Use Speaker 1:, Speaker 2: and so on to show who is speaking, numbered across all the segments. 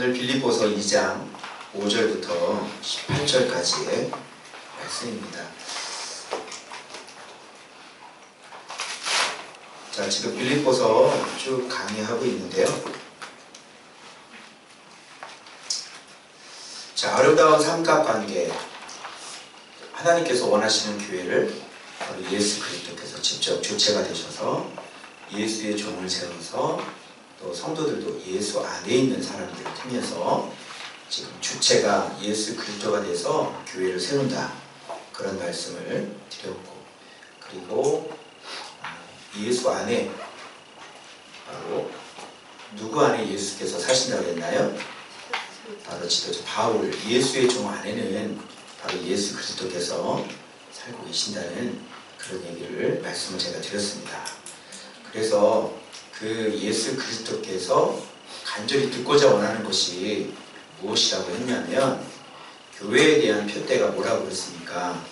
Speaker 1: 오늘 빌립보서 2장 5절부터 18절까지의 말씀입니다. 자, 지금 빌립보서 쭉 강의하고 있는데요. 자, 아름다운 삼각관계, 하나님께서 원하시는 교회를 바로 예수 그리스도께서 직접 주체가 되셔서 예수의 종을 세워서 또 성도들도 예수 안에 있는 사람들을 통해서 지금 주체가 예수 그리스도가 돼서 교회를 세운다, 그런 말씀을 드렸고, 그리고 예수 안에 바로 누구 안에 예수께서 사신다고 했나요? 바로 지도자 바울, 예수의 종 안에는 바로 예수 그리스도께서 살고 계신다는 그런 얘기를, 말씀을 제가 드렸습니다. 그래서 그 예수 그리스도께서 간절히 듣고자 원하는 것이 무엇이라고 했냐면, 교회에 대한 표대가 뭐라고 그랬습니까?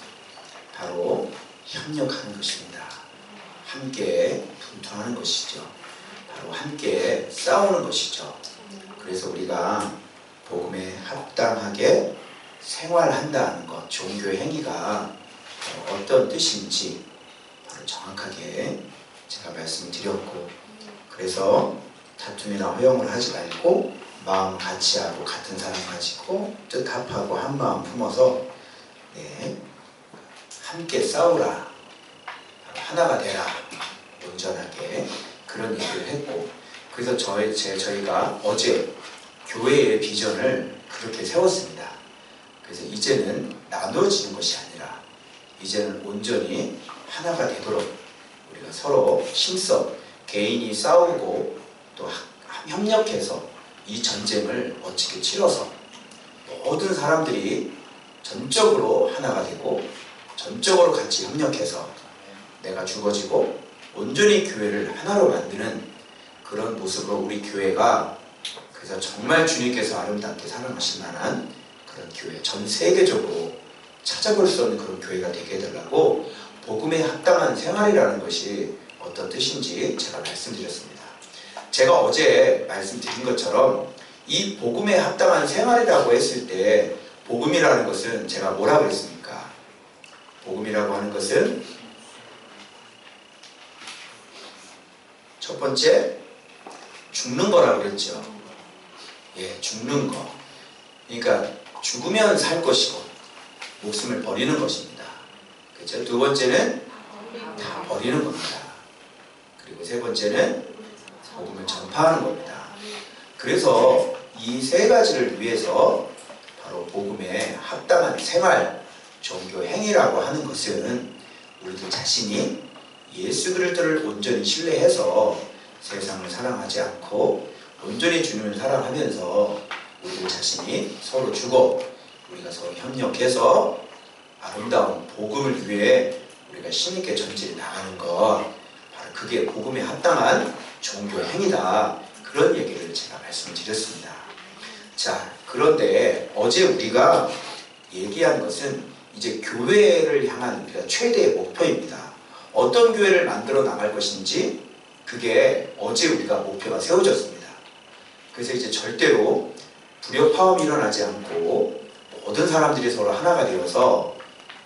Speaker 1: 바로 협력하는 것입니다. 함께 분투하는 것이죠. 바로 함께 싸우는 것이죠. 그래서 우리가 복음에 합당하게 생활한다는 것, 종교의 행위가 어떤 뜻인지 바로 정확하게 제가 말씀을 드렸고, 그래서 다툼이나 허용을 하지 말고 마음 같이 하고 같은 사랑 가지고 뜻 합하고 한 마음 품어서 함께 싸우라, 하나가 되라, 온전하게, 그런 얘기를 했고, 그래서 저희가 어제 교회의 비전을 그렇게 세웠습니다. 그래서 이제는 나눠지는 것이 아니라 이제는 온전히 하나가 되도록 우리가 서로 힘써 개인이 싸우고 또 협력해서 이 전쟁을 멋지게 치러서 모든 사람들이 전적으로 하나가 되고 전적으로 같이 협력해서 내가 죽어지고 온전히 교회를 하나로 만드는 그런 모습으로 우리 교회가, 그래서 정말 주님께서 아름답게 사랑하실 만한 그런 교회, 전 세계적으로 찾아볼 수 없는 그런 교회가 되게 해달라고, 복음에 합당한 생활이라는 것이 어떤 뜻인지 제가 말씀드렸습니다. 제가 어제 말씀드린 것처럼 이 복음에 합당한 생활이라고 했을 때, 복음이라는 것은 제가 뭐라고 했습니까? 복음이라고 하는 것은 첫 번째 죽는 거라고 그랬죠. 죽는 거. 그러니까 죽으면 살 것이고 목숨을 버리는 것입니다. 그렇죠? 두 번째는 다 버리는 겁니다. 그리고 세 번째는 복음을 전파하는 겁니다. 그래서 이 세 가지를 위해서 바로 복음에 합당한 생활, 종교 행위라고 하는 것은 우리들 자신이 예수 그리스도를 온전히 신뢰해서 세상을 사랑하지 않고 온전히 주님을 사랑하면서 우리들 자신이 서로 주고 우리가 서로 협력해서 아름다운 복음을 위해 우리가 힘있게 전진해 나가는 것, 바로 그게 복음에 합당한 종교 행위다, 그런 얘기를 제가 말씀드렸습니다. 자, 그런데 어제 우리가 얘기한 것은 이제 교회를 향한 우리가 최대의 목표입니다. 어떤 교회를 만들어 나갈 것인지, 그게 어제 우리가 목표가 세워졌습니다. 그래서 이제 절대로 불협화음이 일어나지 않고 모든 사람들이 서로 하나가 되어서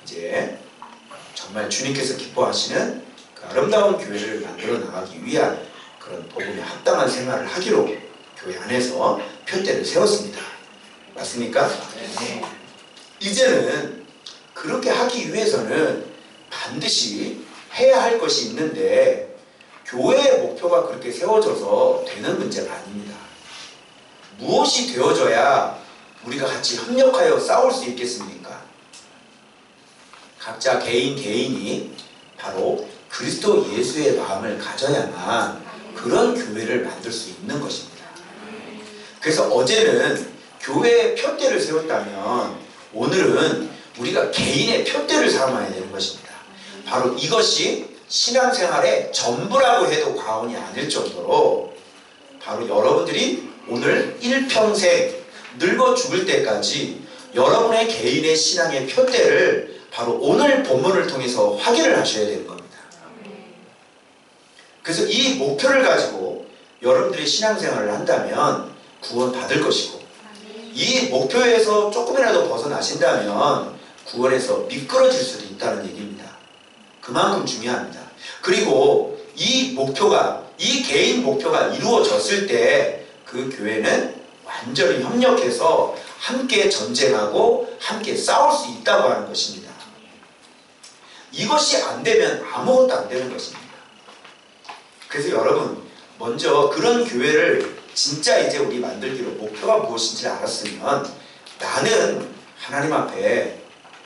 Speaker 1: 이제 정말 주님께서 기뻐하시는 그 아름다운 교회를 만들어 나가기 위한 그런 복음에 합당한 생활을 하기로 교회 안에서 표대를 세웠습니다. 맞습니까? 네. 이제는 그렇게 하기 위해서는 반드시 해야 할 것이 있는데, 교회의 목표가 그렇게 세워져서 되는 문제가 아닙니다. 무엇이 되어져야 우리가 같이 협력하여 싸울 수 있겠습니까? 각자 개인이 바로 그리스도 예수의 마음을 가져야만 그런 교회를 만들 수 있는 것입니다. 그래서 어제는 교회의 표대를 세웠다면, 오늘은 우리가 개인의 표대를 삼아야 되는 것입니다. 바로 이것이 신앙생활의 전부라고 해도 과언이 아닐 정도로, 바로 여러분들이 오늘 일평생 늙어 죽을 때까지 여러분의 개인의 신앙의 표대를 바로 오늘 본문을 통해서 확인을 하셔야 되는 겁니다. 그래서 이 목표를 가지고 여러분들이 신앙생활을 한다면 구원 받을 것이고, 이 목표에서 조금이라도 벗어나신다면 구원에서 미끄러질 수도 있다는 얘기입니다. 그만큼 중요합니다. 그리고 이 목표가, 이 개인 목표가 이루어졌을 때 그 교회는 완전히 협력해서 함께 전쟁하고 함께 싸울 수 있다고 하는 것입니다. 이것이 안 되면 아무것도 안 되는 것입니다. 그래서 여러분, 먼저 그런 교회를 진짜 이제 우리 만들기로 목표가 무엇인지 알았으면 나는 하나님 앞에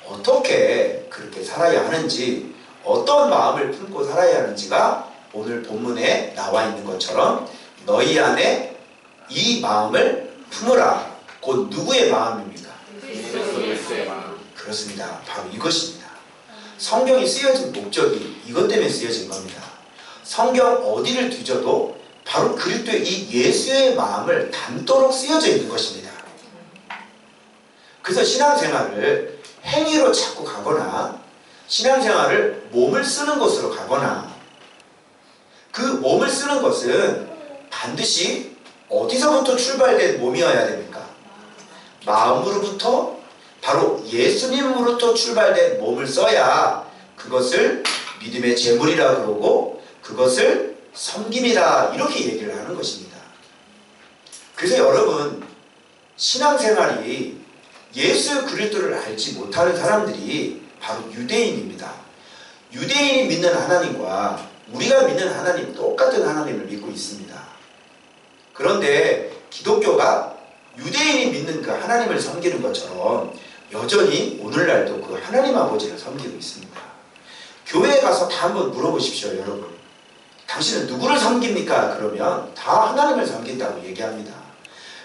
Speaker 1: 어떻게 그렇게 살아야 하는지, 어떤 마음을 품고 살아야 하는지가 오늘 본문에 나와 있는 것처럼 너희 안에 이 마음을 품으라. 곧 누구의 마음입니까? 그렇습니다. 바로 이것입니다. 성경이 쓰여진 목적이 이것 때문에 쓰여진 겁니다. 성경 어디를 뒤져도 바로 그리스도의 이 예수의 마음을 담도록 쓰여져 있는 것입니다. 그래서 신앙생활을 행위로 자꾸 가거나 신앙생활을 몸을 쓰는 것으로 가거나 그 몸을 쓰는 것은 반드시 어디서부터 출발된 몸이어야 됩니까? 마음으로부터, 바로 예수님으로부터 출발된 몸을 써야 그것을 믿음의 제물이라 그러고 그것을 섬김이다 이렇게 얘기를 하는 것입니다. 그래서 여러분, 신앙생활이 예수 그리스도를 알지 못하는 사람들이 바로 유대인입니다. 유대인이 믿는 하나님과 우리가 믿는 하나님, 똑같은 하나님을 믿고 있습니다. 그런데 기독교가 유대인이 믿는 그 하나님을 섬기는 것처럼 여전히 오늘날도 그 하나님 아버지를 섬기고 있습니다. 교회에 가서 다 한번 물어보십시오, 여러분. 당신은 누구를 섬깁니까? 그러면 다 하나님을 섬긴다고 얘기합니다.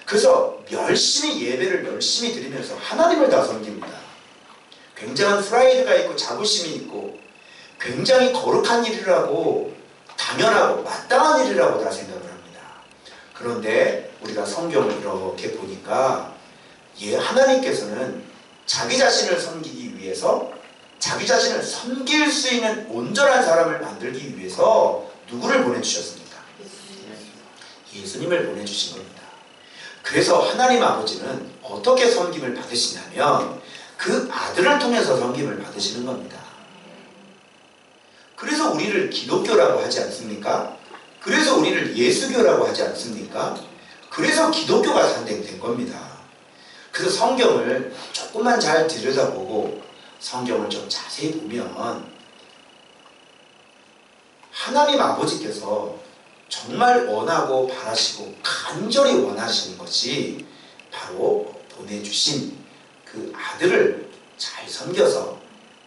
Speaker 1: 그래서 열심히 예배를 열심히 드리면서 하나님을 다 섬깁니다. 굉장한 프라이드가 있고 자부심이 있고 굉장히 거룩한 일이라고, 당연하고 마땅한 일이라고 다 생각을 합니다. 그런데 우리가 성경을 이렇게 보니까 하나님께서는 자기 자신을 섬기기 위해서, 자기 자신을 섬길 수 있는 온전한 사람을 만들기 위해서 누구를 보내주셨습니까? 예수님을 보내주신 겁니다. 그래서 하나님 아버지는 어떻게 섬김을 받으시냐면 그 아들을 통해서 섬김을 받으시는 겁니다. 그래서 우리를 기독교라고 하지 않습니까? 그래서 우리를 예수교라고 하지 않습니까? 그래서 기독교가 산택된 겁니다. 그래서 성경을 조금만 잘 들여다보고 성경을 좀 자세히 보면 하나님 아버지께서 정말 원하고 바라시고 간절히 원하시는 것이 바로 보내주신 그 아들을 잘 섬겨서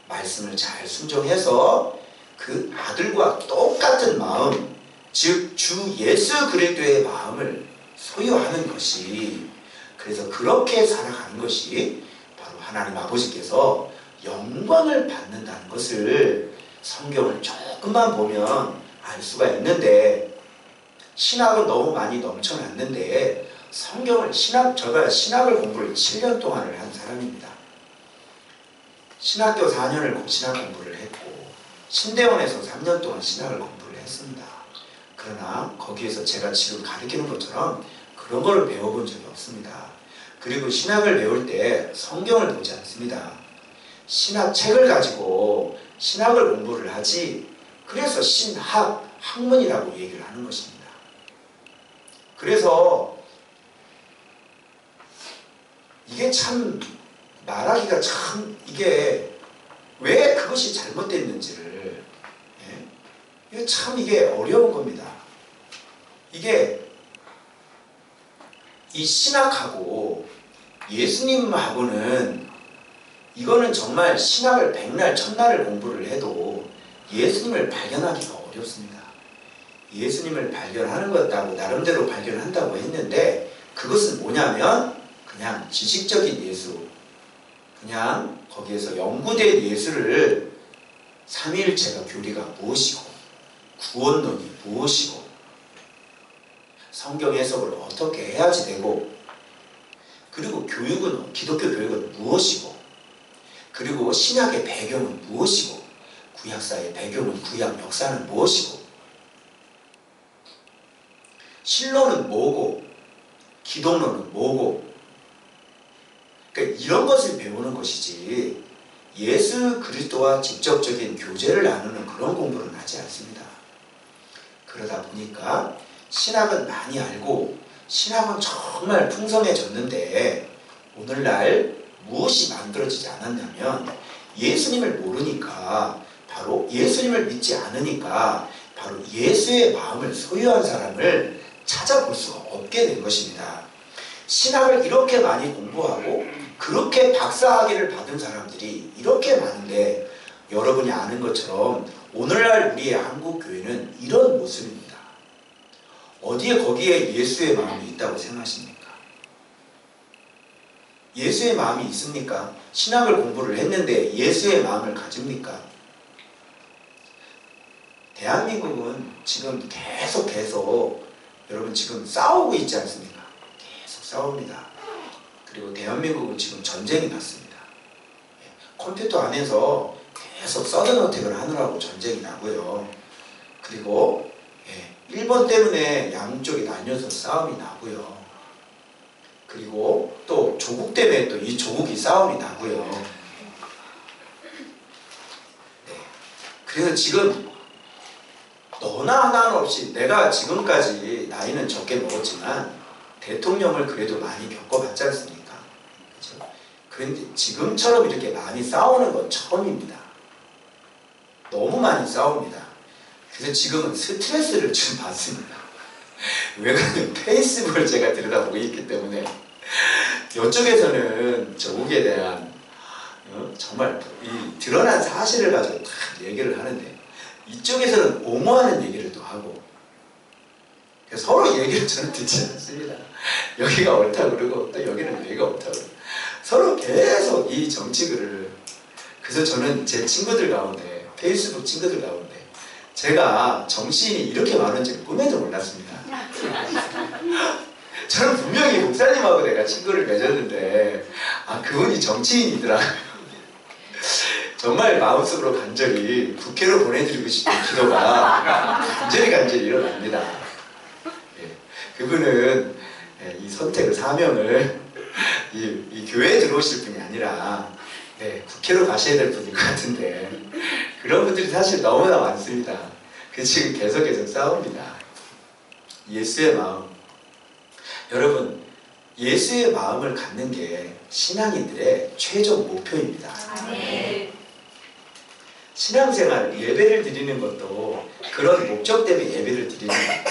Speaker 1: 말씀을 잘 순종해서 그 아들과 똑같은 마음, 즉 주 예수 그리스도의 마음을 소유하는 것이, 그래서 그렇게 살아가는 것이 바로 하나님 아버지께서 영광을 받는다는 것을 성경을 조금만 보면 알 수가 있는데, 신학은 너무 많이 넘쳐났는데 제가 신학을 공부를 7년 동안을 한 사람입니다. 신학교 4년을 신학 공부를 했고 신대원에서 3년 동안 신학을 공부를 했습니다. 그러나 거기에서 제가 지금 가르치는 것처럼 그런 거를 배워본 적이 없습니다. 그리고 신학을 배울 때 성경을 보지 않습니다. 신학 책을 가지고 신학을 공부를 하지, 그래서 학문이라고 얘기를 하는 것입니다. 그래서 이게 참 말하기가 참, 이게 왜 그것이 잘못됐는지를, 이게 참 이게 어려운 겁니다. 이게 이 신학하고 예수님하고는, 이거는 정말 신학을 백날 천날을 공부를 해도 예수님을 발견하기가 어렵습니다. 예수님을 발견하는 것하고 나름대로 발견한다고 했는데, 그것은 뭐냐면 그냥 지식적인 예수, 그냥 거기에서 연구된 예수를 삼위일체가 교리가 무엇이고 구원론이 무엇이고 성경 해석을 어떻게 해야지 되고, 그리고 교육은, 기독교 교육은 무엇이고, 그리고 신약의 배경은 무엇이고, 구약사의 배경은, 구약 역사는 무엇이고, 신론은 뭐고 기독론은 뭐고, 이런 것을 배우는 것이지 예수 그리스도와 직접적인 교제를 나누는 그런 공부는 하지 않습니다. 그러다 보니까 신학은 많이 알고 신학은 정말 풍성해졌는데 오늘날 무엇이 만들어지지 않았냐면 예수님을 모르니까 바로 예수님을 믿지 않으니까 바로 예수의 마음을 소유한 사람을 찾아볼 수가 없게 된 것입니다. 신학을 이렇게 많이 공부하고 그렇게 박사학위를 받은 사람들이 이렇게 많은데 여러분이 아는 것처럼 오늘날 우리의 한국 교회는 이런 모습입니다. 어디에 거기에 예수의 마음이 있다고 생각하십니까? 예수의 마음이 있습니까? 신학을 공부를 했는데 예수의 마음을 가집니까? 대한민국은 지금 계속 여러분 지금 싸우고 있지 않습니까? 계속 싸웁니다. 그리고 대한민국은 지금 전쟁이 났습니다. 컴퓨터 안에서 계속 서든어택을 하느라고 전쟁이 나고요. 그리고 일본 때문에 양쪽이 나뉘어서 싸움이 나고요. 그리고 또 조국 때문에 또 이 조국이 싸움이 나고요. 그래서 지금 너나 하나 없이 내가 지금까지 나이는 적게 먹었지만 대통령을 그래도 많이 겪어봤지 않습니까? 그렇죠? 그런데 지금처럼 이렇게 많이 싸우는 건 처음입니다. 너무 많이 싸웁니다. 그래서 지금은 스트레스를 좀 받습니다. 왜 그러냐면 페이스북을 제가 들여다보고 있기 때문에 이쪽에서는 조국에 대한 정말 이 드러난 사실을 가지고 다 얘기를 하는데 이쪽에서는 옹호하는 얘기를 또 하고 서로 얘기를 저는 듣지 않습니다. 여기가 옳다 그러고 또 여기는 여기가 옳다 그러고 서로 계속 이 정치글을 그래서 저는 제 친구들 가운데 페이스북 친구들 가운데 제가 정치인이 이렇게 많은지 꿈에도 몰랐습니다. 저는 분명히 목사님하고 내가 친구를 맺었는데 그분이 정치인이더라. 정말 마음속으로 간절히 국회로 보내드리고 싶은 기도가 간절히 일어납니다. 그분은 이 선택을 사명을 이 교회에 들어오실 분이 아니라 국회로 가셔야 될 분일 것 같은데 그런 분들이 사실 너무나 많습니다. 그래서 지금 계속 싸웁니다. 예수의 마음. 여러분 예수의 마음을 갖는 게 신앙인들의 최종 목표입니다. 신앙생활 예배를 드리는 것도 그런 목적 때문에 예배를 드리는 거예요.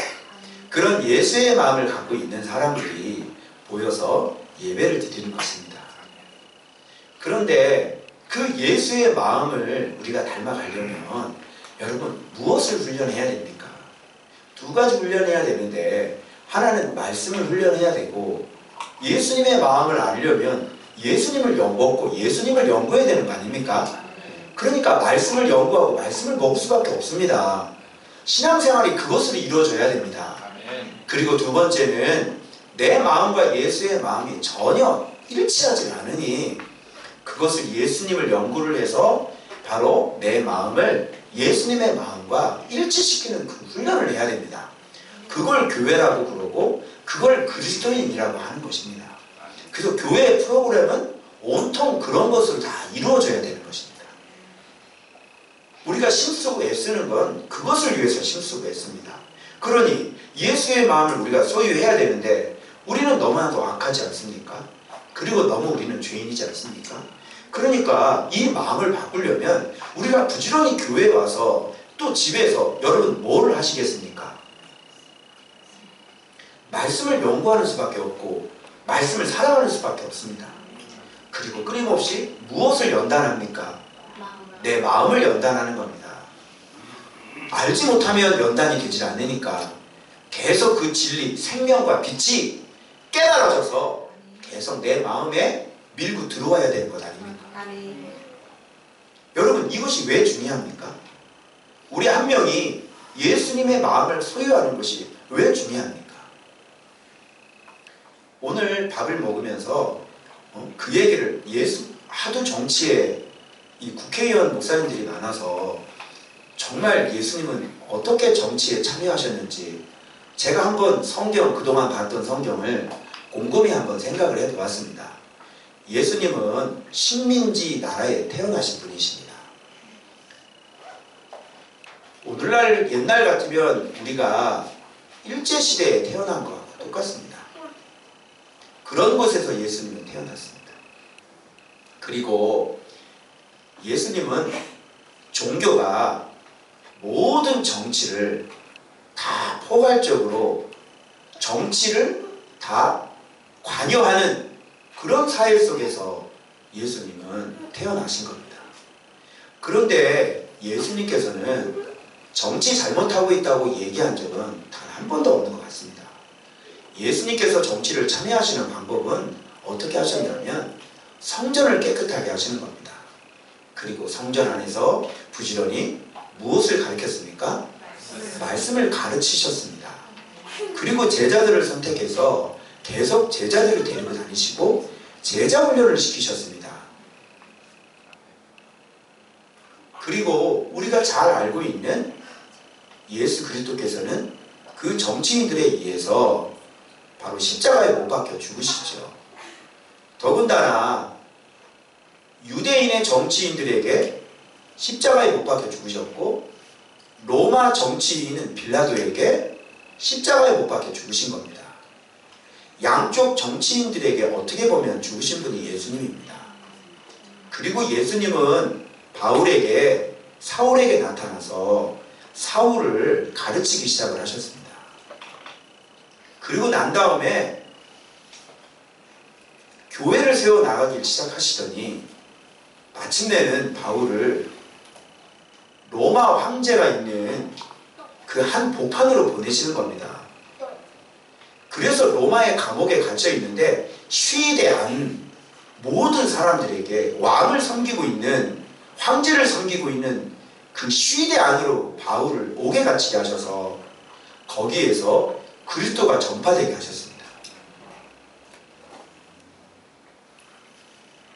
Speaker 1: 그런 예수의 마음을 갖고 있는 사람들이 모여서 예배를 드리는 것입니다. 그런데 그 예수의 마음을 우리가 닮아가려면 여러분 무엇을 훈련해야 됩니까? 두 가지 훈련해야 되는데 하나는 말씀을 훈련해야 되고 예수님의 마음을 알려면 예수님을 먹고 예수님을 연구해야 되는 거 아닙니까? 그러니까 말씀을 연구하고 말씀을 먹을 수밖에 없습니다. 신앙생활이 그것으로 이루어져야 됩니다. 그리고 두 번째는 내 마음과 예수의 마음이 전혀 일치하지 않으니 그것을 예수님을 연구를 해서 바로 내 마음을 예수님의 마음과 일치시키는 그 훈련을 해야 됩니다. 그걸 교회라고 그러고 그걸 그리스도인이라고 하는 것입니다. 그래서 교회의 프로그램은 온통 그런 것으로 다 이루어져야 되는 것입니다. 우리가 힘쓰고 애쓰는 건 그것을 위해서 힘쓰고 애씁니다. 그러니 예수의 마음을 우리가 소유해야 되는데 우리는 너무나도 악하지 않습니까? 그리고 너무 우리는 죄인이지 않습니까? 그러니까 이 마음을 바꾸려면 우리가 부지런히 교회에 와서 또 집에서 여러분 뭘 하시겠습니까? 말씀을 연구하는 수밖에 없고 말씀을 사랑하는 수밖에 없습니다. 그리고 끊임없이 무엇을 연단합니까? 내 마음을 연단하는 겁니다. 알지 못하면 연단이 되지 않으니까 계속 그 진리, 생명과 빛이 깨달아져서 계속 내 마음에 밀고 들어와야 되는 것 아닙니까? 여러분 이것이 왜 중요합니까? 우리 한 명이 예수님의 마음을 소유하는 것이 왜 중요합니까? 오늘 밥을 먹으면서 그 얘기를 하도 정치에 이 국회의원 목사님들이 많아서 정말 예수님은 어떻게 정치에 참여하셨는지 제가 한번 성경 그동안 봤던 성경을 곰곰이 한번 생각을 해보았습니다. 예수님은 식민지 나라에 태어나신 분이십니다. 오늘날 옛날 같으면 우리가 일제시대에 태어난 거하고 똑같습니다. 그런 곳에서 예수님은 태어났습니다. 그리고 예수님은 종교가 모든 정치를 다 포괄적으로 정치를 다 관여하는 그런 사회 속에서 예수님은 태어나신 겁니다. 그런데 예수님께서는 정치 잘못하고 있다고 얘기한 적은 단 한 번도 없는 것 같습니다. 예수님께서 정치를 참여하시는 방법은 어떻게 하셨냐면 성전을 깨끗하게 하시는 겁니다. 그리고 성전 안에서 부지런히 무엇을 가르쳤습니까? 말씀을 가르치셨습니다. 그리고 제자들을 선택해서 계속 제자들을 데리고 다니시고 제자 훈련을 시키셨습니다. 그리고 우리가 잘 알고 있는 예수 그리스도께서는 그 정치인들에 의해서 바로 십자가에 못 박혀 죽으시죠. 더군다나 유대인의 정치인들에게 십자가에 못 박혀 죽으셨고 로마 정치인은 빌라도에게 십자가에 못 박혀 죽으신 겁니다. 양쪽 정치인들에게 어떻게 보면 죽으신 분이 예수님입니다. 그리고 예수님은 바울에게 사울에게 나타나서 사울을 가르치기 시작을 하셨습니다. 그리고 난 다음에 교회를 세워 나가기 시작하시더니 마침내는 바울을 로마 황제가 있는 그 한 복판으로 보내시는 겁니다. 그래서 로마의 감옥에 갇혀 있는데 시대한 모든 사람들에게 왕을 섬기고 있는 황제를 섬기고 있는 그 시대 안으로 바울을 옥에 갇히게 하셔서 거기에서 그리스도가 전파되게 하셨습니다.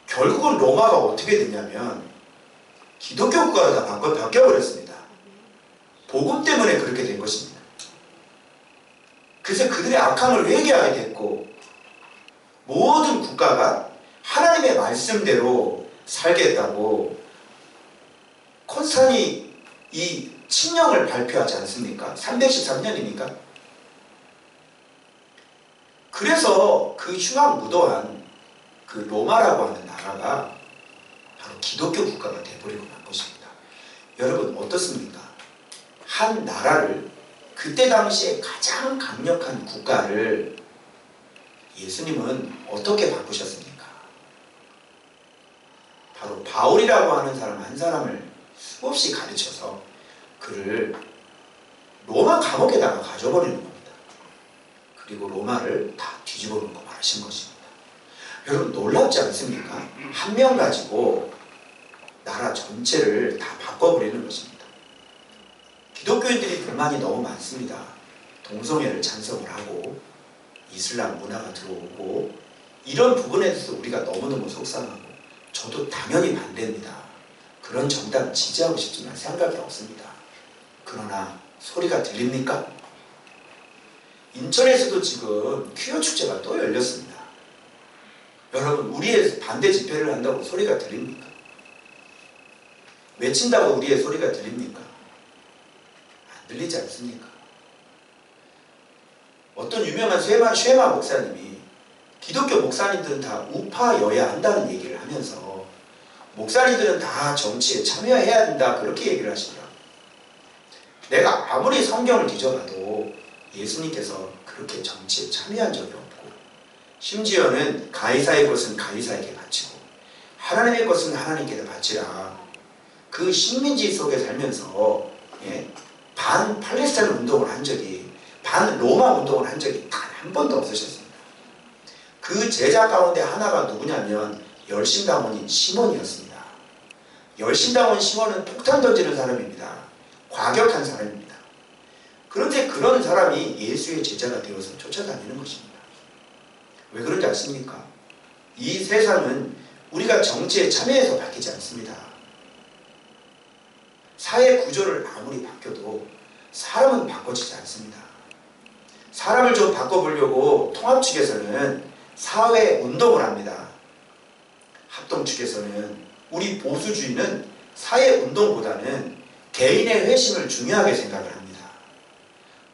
Speaker 1: 결국은 로마가 어떻게 됐냐면 기독교 국가로 다 바뀌어버렸습니다. 복음 때문에 그렇게 된 것입니다. 그래서 그들의 악함을 회개하게 됐고 모든 국가가 하나님의 말씀대로 살겠다고 콘스탄이 이 칙령을 발표하지 않습니까? 313년이니까. 그래서 그 흉악무도한 그 로마라고 하는 나라가 바로 기독교 국가가 되어버리고 만 것입니다. 여러분 어떻습니까? 한 나라를 그때 당시에 가장 강력한 국가를 예수님은 어떻게 바꾸셨습니까? 바로 바울이라고 하는 사람 한 사람을 수없이 가르쳐서 그를 로마 감옥에다가 가져버리는 겁니다. 그리고 로마를 다 뒤집어 놓고 말하신 것입니다. 여러분 놀랍지 않습니까? 한 명 가지고 나라 전체를 다 바꿔버리는 것입니다. 기독교인들이 불만이 너무 많습니다. 동성애를 찬성을 하고 이슬람 문화가 들어오고 이런 부분에 대해서 우리가 너무너무 속상하고 저도 당연히 반대입니다. 그런 정당 지지하고 싶지만 생각이 없습니다. 그러나 소리가 들립니까? 인천에서도 지금 퀴어 축제가 또 열렸습니다. 여러분 우리의 반대 집회를 한다고 소리가 들립니까? 외친다고 우리의 소리가 들립니까? 안 들리지 않습니까? 어떤 유명한 쉐마 목사님이 기독교 목사님들은 다 우파여야 한다는 얘기를 하면서 목사님들은 다 정치에 참여해야 된다 그렇게 얘기를 하시더라고요. 내가 아무리 성경을 뒤져봐도 예수님께서 그렇게 정치에 참여한 적이 없고 심지어는 가이사의 것은 가이사에게 바치고 하나님의 것은 하나님께 바치라. 그 식민지 속에 살면서 반 팔레스타인 운동을 한 적이 반 로마 운동을 한 적이 단 한 번도 없으셨습니다. 그 제자 가운데 하나가 누구냐면 열심당원인 시몬이었습니다. 열심당원 시몬은 폭탄 던지는 사람입니다. 과격한 사람입니다. 그런데 그런 사람이 예수의 제자가 되어서 쫓아다니는 것입니다. 왜 그런지 아십니까? 이 세상은 우리가 정치에 참여해서 바뀌지 않습니다. 사회 구조를 아무리 바뀌어도 사람은 바꿔지지 않습니다. 사람을 좀 바꿔보려고 통합 측에서는 사회 운동을 합니다. 합동 측에서는 우리 보수주의는 사회운동보다는 개인의 회심을 중요하게 생각을 합니다.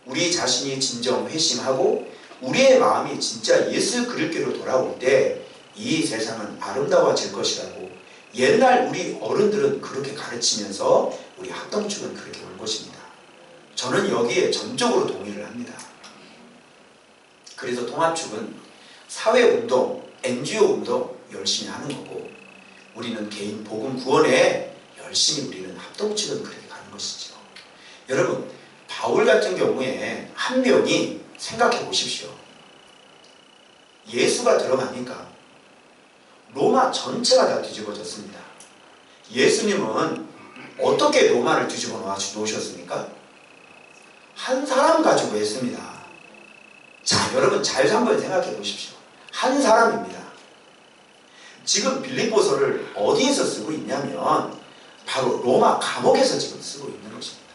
Speaker 1: 우리 자신이 진정 회심하고 우리의 마음이 진짜 예수 그리스도로 돌아올 때 이 세상은 아름다워질 것이라고 옛날 우리 어른들은 그렇게 가르치면서 우리 합동 측은 그렇게 올 것입니다. 저는 여기에 전적으로 동의를 합니다. 그래서 통합축은 사회운동, NGO 운동 열심히 하는 거고 우리는 개인 복음 구원에 열심히 우리는 합동 측은 그렇게 가는 것이죠. 여러분 바울 같은 경우에 한 명이 생각해 보십시오. 예수가 들어가니까 로마 전체가 다 뒤집어졌습니다. 예수님은 어떻게 로마를 뒤집어 놓으셨습니까? 한 사람 가지고 했습니다. 자, 여러분 잘 한번 생각해 보십시오. 한 사람입니다. 지금 빌립보서를 어디에서 쓰고 있냐면 바로 로마 감옥에서 지금 쓰고 있는 것입니다.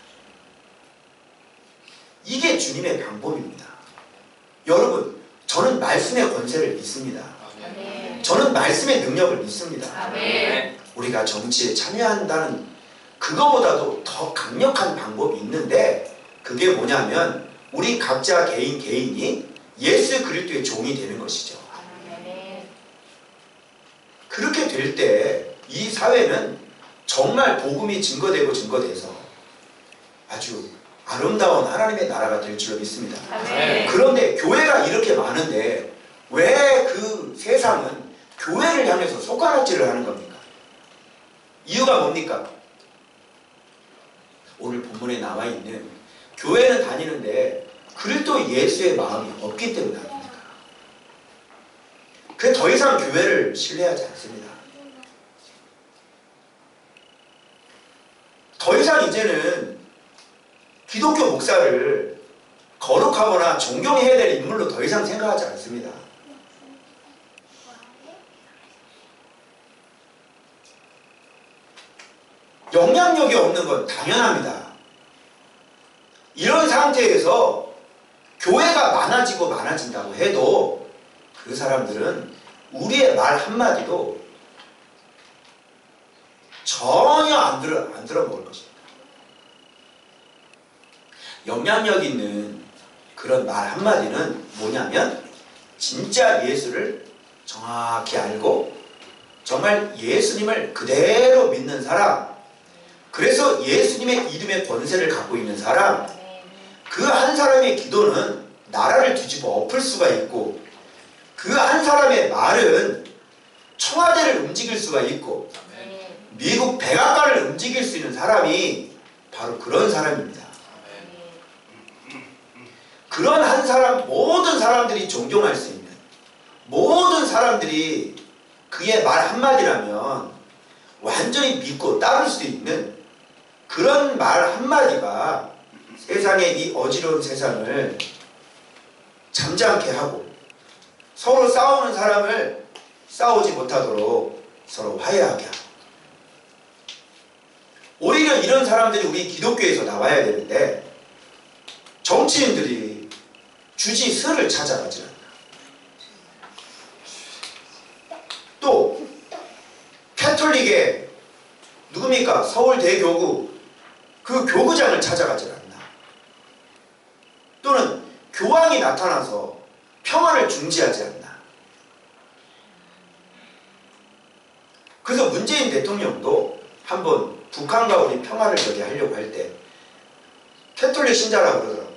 Speaker 1: 이게 주님의 방법입니다. 여러분, 저는 말씀의 권세를 믿습니다. 저는 말씀의 능력을 믿습니다. 우리가 정치에 참여한다는 그거보다도 더 강력한 방법이 있는데 그게 뭐냐면 우리 각자 개인이 예수 그리스도의 종이 되는 것이죠. 그렇게 될 때 이 사회는 정말 복음이 증거돼서 아주 아름다운 하나님의 나라가 될 줄로 믿습니다. 그런데 교회가 이렇게 많은데 왜 그 세상은 교회를 향해서 손가락질을 하는 겁니까? 이유가 뭡니까? 오늘 본문에 나와 있는 교회는 다니는데 그리스도 예수의 마음이 없기 때문에 아닙니까? 그래서 더 이상 교회를 신뢰하지 않습니다. 더 이상 이제는 기독교 목사를 거룩하거나 존경해야 될 인물로 더 이상 생각하지 않습니다. 영향력이 없는 건 당연합니다. 이런 상태에서 교회가 많아진다고 해도 그 사람들은 우리의 말 한마디도 전혀 안 들어먹을 것입니다. 영향력 있는 그런 말 한마디는 뭐냐면 진짜 예수를 정확히 알고 정말 예수님을 그대로 믿는 사람, 그래서 예수님의 이름의 권세를 갖고 있는 사람, 그 한 사람의 기도는 나라를 뒤집어 엎을 수가 있고 그 한 사람의 말은 청와대를 움직일 수가 있고 미국 백악관을 움직일 수 있는 사람이 바로 그런 사람입니다. 그런 한 사람, 모든 사람들이 존경할 수 있는, 모든 사람들이 그의 말 한마디라면 완전히 믿고 따를 수 있는 그런 말 한마디가 세상의 이 어지러운 세상을 잠잠케 하고 서로 싸우는 사람을 싸우지 못하도록 서로 화해하게 하고, 오히려 이런 사람들이 우리 기독교에서 나와야 되는데 정치인들이 주지 스를 찾아가지 않나. 또 캐톨릭의 누굽니까? 서울대교구 그 교구장을 찾아가지 않나. 또는 교황이 나타나서 평화를 중지하지 않나. 그래서 문재인 대통령도 한번 북한과 우리 평화를 저기 하려고 할 때 캐톨릭 신자라고 그러더라고요.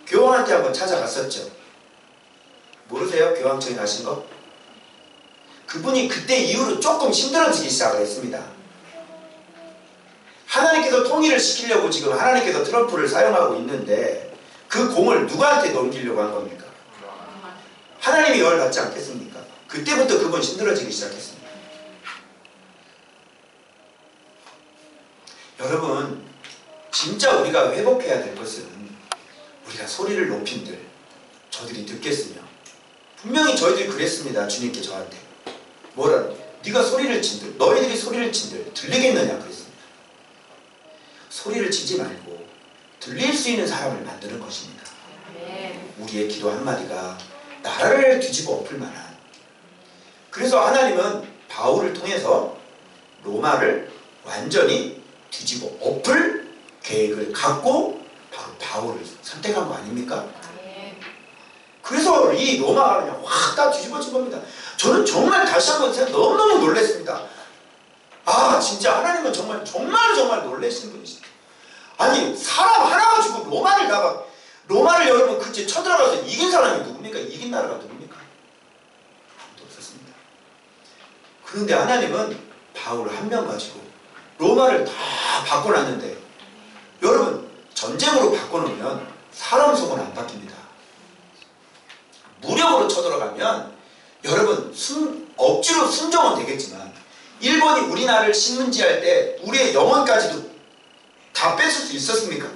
Speaker 1: 교황한테 한번 찾아갔었죠. 모르세요? 교황청에 가신 거? 그분이 그때 이후로 조금 힘들어지기 시작을 했습니다. 하나님께서 통일을 시키려고 지금 하나님께서 트럼프를 사용하고 있는데 그 공을 누구한테 넘기려고 한 겁니까? 하나님이 영을 받지 않겠습니까? 그때부터 그분 힘들어지기 시작했습니다. 여러분, 진짜 우리가 회복해야 될 것은 우리가 소리를 높인들 저들이 듣겠으며, 분명히 저희들이 그랬습니다. 주님께 저한테 뭐라, 네가 소리를 친들, 너희들이 소리를 친들 들리겠느냐 그랬습니다. 소리를 치지 말고 들릴 수 있는 사람을 만드는 것입니다. 우리의 기도 한마디가 나라를 뒤집어 엎을 만한. 그래서 하나님은 바울을 통해서 로마를 완전히 뒤집어 엎을 계획을 갖고 바로 바울을 선택한 거 아닙니까? 그래서 이 로마가 그냥 확 다 뒤집어진 겁니다. 저는 정말 다시 한번 너무너무 놀랐습니다. 아, 진짜 하나님은 정말 놀라시는 분이시다. 아니, 사람 하나 가지고 로마를 여러분 그때 쳐들어가서 이긴 사람이 누굽니까? 이긴 나라가 누굽니까? 아무도 없었습니다. 그런데 하나님은 바울 한 명 가지고 로마를 다 바꿔놨는데, 여러분 전쟁으로 바꿔놓으면 사람 속은 안 바뀝니다. 무력으로 쳐들어가면 여러분 억지로 순종은 되겠지만, 일본이 우리나라를 식민지할 때 우리의 영혼까지도 다 뺏을 수 있었습니까?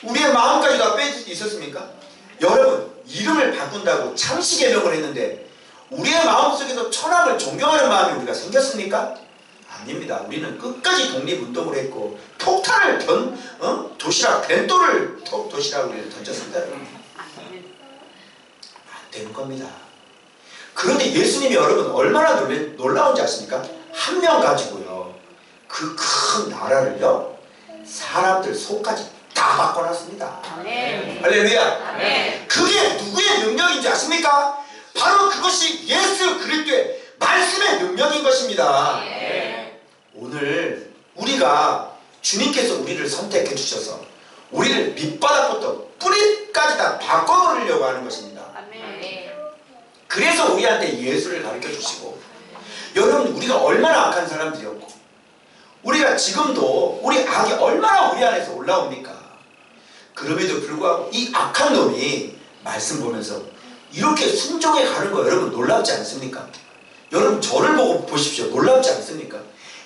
Speaker 1: 우리의 마음까지 다 뺏을 수 있었습니까? 여러분, 이름을 바꾼다고 창씨 개명을 했는데 우리의 마음속에서 천황을 존경하는 마음이 우리가 생겼습니까? 아닙니다. 우리는 끝까지 독립운동을 했고 폭탄을 도시락 벤또를 도시락을 던졌습니다. 안 되는 겁니다. 그런데 예수님이 여러분 얼마나 놀라운지 아십니까? 한 명 가지고요, 그 큰 나라를요, 사람들 속까지 다 바꿔놨습니다. 할렐루야. 그게 누구의 능력인지 아십니까? 바로 그것이 예수 그리스도의 말씀의 능력인 것입니다. 오늘 우리가 주님께서 우리를 선택해 주셔서 우리를 밑바닥부터 뿌리까지 다 바꿔버리려고 하는 것입니다. 그래서 우리한테 예수를 가르쳐 주시고, 여러분 우리가 얼마나 악한 사람들이었고, 우리가 지금도 우리 악이 얼마나 우리 안에서 올라옵니까? 그럼에도 불구하고 이 악한 놈이 말씀 보면서 이렇게 순종해 가는 거 여러분 놀랍지 않습니까? 여러분 저를 보고 보십시오. 놀랍지 않습니까?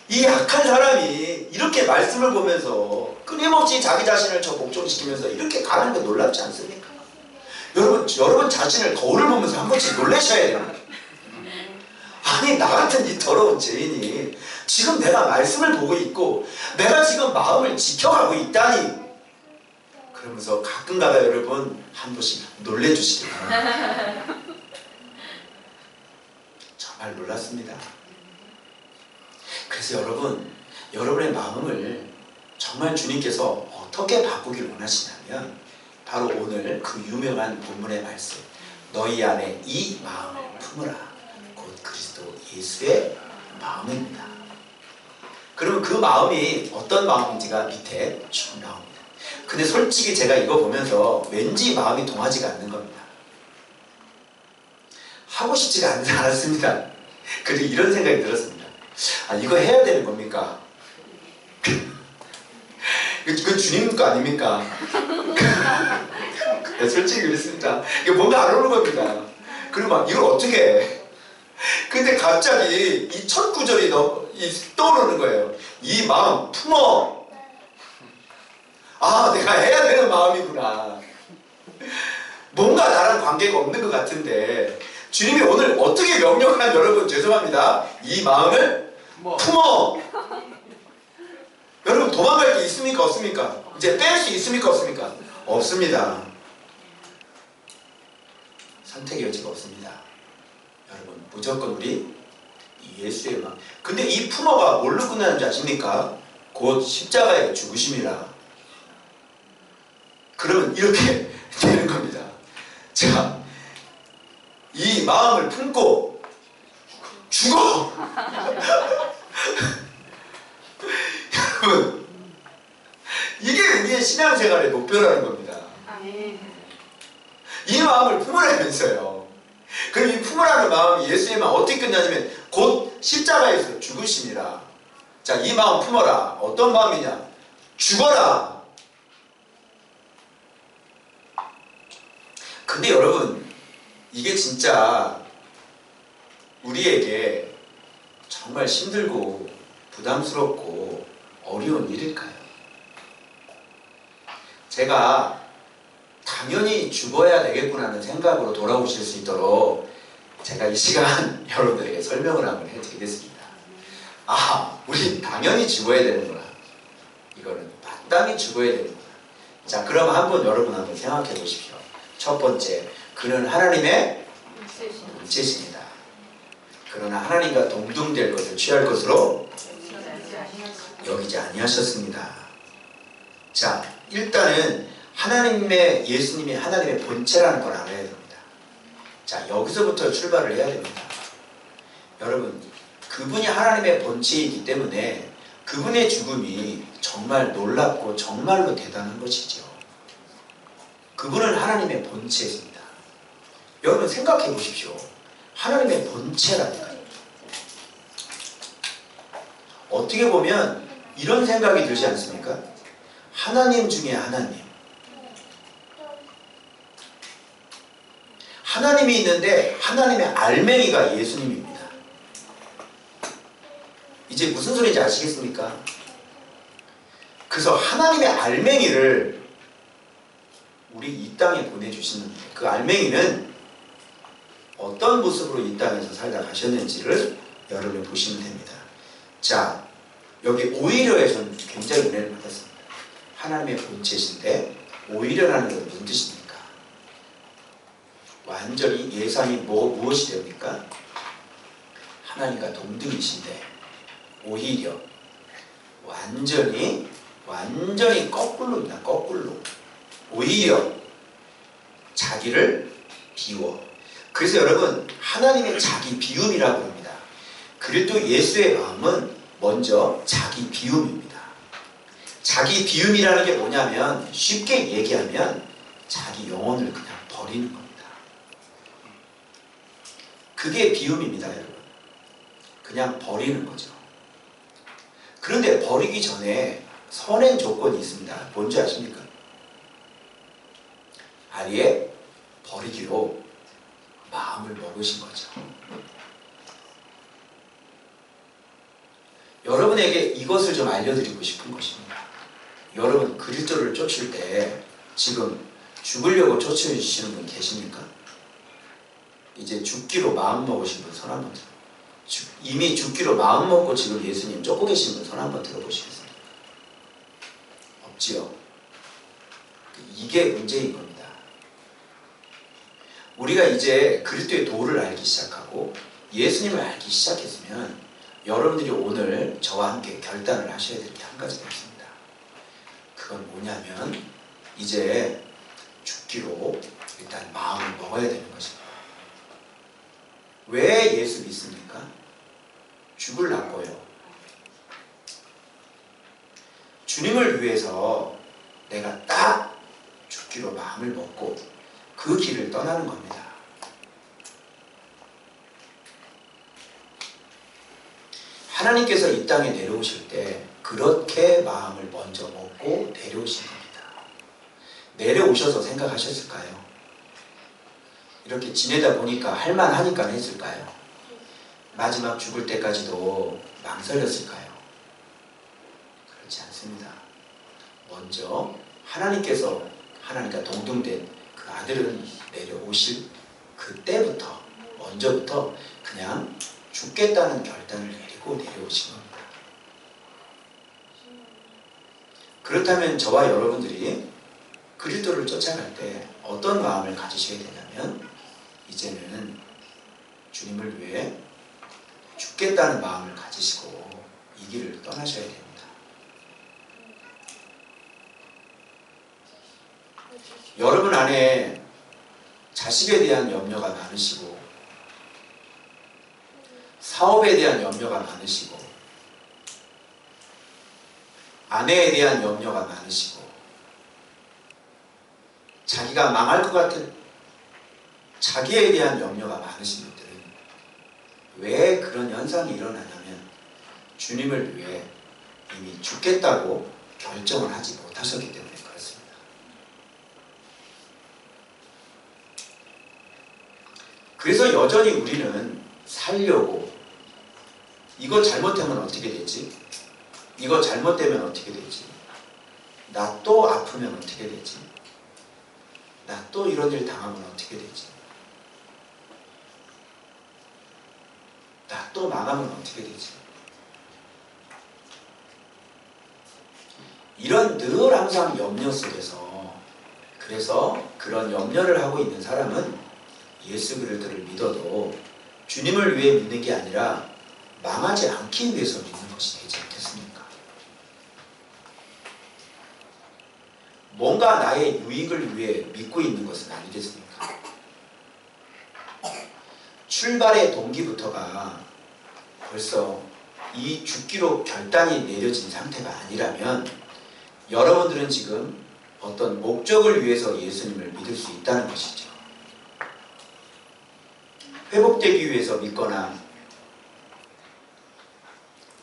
Speaker 1: 이 악한 사람이 이렇게 말씀을 보면서 끊임없이 자기 자신을 저 복종시키면서 이렇게 가는 거 놀랍지 않습니까? 여러분 자신을 거울을 보면서 한 번씩 놀라셔야 돼요. 아니, 나 같은 이 더러운 죄인이 지금 내가 말씀을 보고 있고 내가 지금 마음을 지켜가고 있다니, 그러면서 가끔가다 여러분 한 번씩 놀래주시기 바랍니다. 정말 놀랐습니다. 그래서 여러분의 마음을 정말 주님께서 어떻게 바꾸길 원하시냐면, 바로 오늘 그 유명한 본문의 말씀, 너희 안에 이 마음을 품으라, 곧 그리스도 예수의 마음입니다. 그러면 그 마음이 어떤 마음인지가 밑에 쭉 나옵니다. 근데 솔직히 제가 이거 보면서 왠지 마음이 동하지가 않는 겁니다. 하고 싶지가 않았습니다. 그리고 이런 생각이 들었습니다. 아, 이거 해야 되는 겁니까? 이거 주님 거 아닙니까? 솔직히 그랬습니다. 이거 뭔가 안 오는 겁니다. 그리고 막 이걸 어떻게 해? 근데 갑자기 이 첫 구절이 떠오르는 거예요. 이 마음 품어. 아, 내가 해야 되는 마음이구나. 뭔가 나랑 관계가 없는 것 같은데 주님이 오늘 어떻게 명령하면, 여러분 죄송합니다, 이 마음을 품어. 여러분 도망갈 게 있습니까? 없습니까? 이제 뺄 수 있습니까? 없습니까? 없습니다. 선택의 여지가 없습니다. 여러분 무조건 우리 예수의 마음. 근데 이 품어가 뭘로 끝나는지 아십니까? 곧 십자가의 죽으심이라. 그러면 이렇게 되는 겁니다. 자, 이 마음을 품고 죽어. 여러분, 이게 우리의 신앙생활의 목표라는 겁니다. 이 마음을 품으라면서요. 그럼 이 품으라는 마음이 예수의 마음 어떻게 끝나냐면 곧 십자가에서 죽으심이라. 자, 이 마음 품어라. 어떤 마음이냐? 죽어라. 근데 여러분, 이게 진짜 우리에게 정말 힘들고 부담스럽고 어려운 일일까요? 제가 당연히 죽어야 되겠구나 하는 생각으로 돌아오실 수 있도록 제가 이 시간 여러분들에게 설명을 한번 해드리겠습니다. 아, 우리 당연히 죽어야 되는구나. 이거는 마땅히 죽어야 되는구나. 자, 그럼 여러분 한번 생각해 보십시오. 첫 번째, 그는 하나님의 육체십니다. 그러나 하나님과 동등될 것을 취할 것으로 여기지 아니하셨습니다. 자, 일단은 예수님이 하나님의 본체라는 걸 알아야 됩니다. 자, 여기서부터 출발을 해야 됩니다. 여러분, 그분이 하나님의 본체이기 때문에 그분의 죽음이 정말 놀랍고 정말로 대단한 것이죠. 그분은 하나님의 본체입니다. 여러분 생각해 보십시오. 하나님의 본체라니까요. 어떻게 보면 이런 생각이 들지 않습니까? 하나님 중에 하나님. 하나님이 있는데 하나님의 알맹이가 예수님입니다. 이제 무슨 소리인지 아시겠습니까? 그래서 하나님의 알맹이를 우리 이 땅에 보내주시는 그 알맹이는 어떤 모습으로 이 땅에서 살다 가셨는지를 여러분이 보시면 됩니다. 자, 여기 오히려에 저는 굉장히 은혜를 받았습니다. 하나님의 본체신데 오히려라는 것은 무슨 뜻입니까? 완전히 예상이 무엇이 됩니까? 하나님과 동등이신데 오히려 완전히 거꾸로입니다. 거꾸로. 오히려 자기를 비워. 그래서 여러분 하나님의 자기 비움이라고 합니다. 그리스도 예수의 마음은 먼저 자기 비움입니다. 자기 비움이라는 게 뭐냐면 쉽게 얘기하면 자기 영혼을 그냥 버리는 겁니다. 그게 비움입니다, 여러분. 그냥 버리는 거죠. 그런데 버리기 전에 선행 조건이 있습니다. 뭔지 아십니까? 아예 버리기로 마음을 먹으신 거죠. 여러분에게 이것을 좀 알려드리고 싶은 것입니다. 여러분 그리스도를 쫓을 때 지금 죽으려고 쫓으시는 분 계십니까? 이제 죽기로 마음 먹으신 분 손 한번 들어. 이미 죽기로 마음 먹고 지금 예수님 쫓고 계신 분 손 한번 들어보시겠습니까? 없지요. 이게 문제인 겁니다. 우리가 이제 그리스도의 도를 알기 시작하고 예수님을 알기 시작했으면 여러분들이 오늘 저와 함께 결단을 하셔야 될 게 한 가지가 있습니다. 그건 뭐냐면 이제 죽기로 일단 마음을 먹어야 되는 것입니다. 왜 예수 믿습니까? 죽으려고요. 주님을 위해서 내가 딱 죽기로 마음을 먹고 그 길을 떠나는 겁니다. 하나님께서 이 땅에 내려오실 때 그렇게 마음을 먼저 먹고 내려오신 겁니다. 내려오셔서 생각하셨을까요? 이렇게 지내다 보니까 할만하니까 했을까요? 마지막 죽을 때까지도 망설였을까요? 그렇지 않습니다. 먼저 하나님과 동등된 그 아들은 내려오실 그때부터 먼저부터 그냥 죽겠다는 결단을 내리고 내려오신 겁니다. 그렇다면 저와 여러분들이 그리스도를 쫓아갈 때 어떤 마음을 가지셔야 되냐면 이제는 주님을 위해 죽겠다는 마음을 가지시고 이 길을 떠나셔야 됩니다. 여러분 안에 자식에 대한 염려가 많으시고 사업에 대한 염려가 많으시고 아내에 대한 염려가 많으시고 자기가 망할 것 같은 자기에 대한 염려가 많으신 분들은 왜 그런 현상이 일어나냐면 주님을 위해 이미 죽겠다고 결정을 하지 못하셨기 때문에 그렇습니다. 그래서 여전히 우리는 살려고 이거 잘못하면 어떻게 되지? 이거 잘못되면 어떻게 되지? 나 또 아프면 어떻게 되지? 나 또 이런 일 당하면 어떻게 되지? 나 또 망하면 어떻게 되지? 이런 늘 항상 염려 속에서 그래서 그런 염려를 하고 있는 사람은 예수 그리스도를 믿어도 주님을 위해 믿는 게 아니라 망하지 않기 위해서 믿는 것이 되지 않겠습니까? 뭔가 나의 유익을 위해 믿고 있는 것은 아니겠습니까? 출발의 동기부터가 벌써 이 죽기로 결단이 내려진 상태가 아니라면 여러분들은 지금 어떤 목적을 위해서 예수님을 믿을 수 있다는 것이죠. 회복되기 위해서 믿거나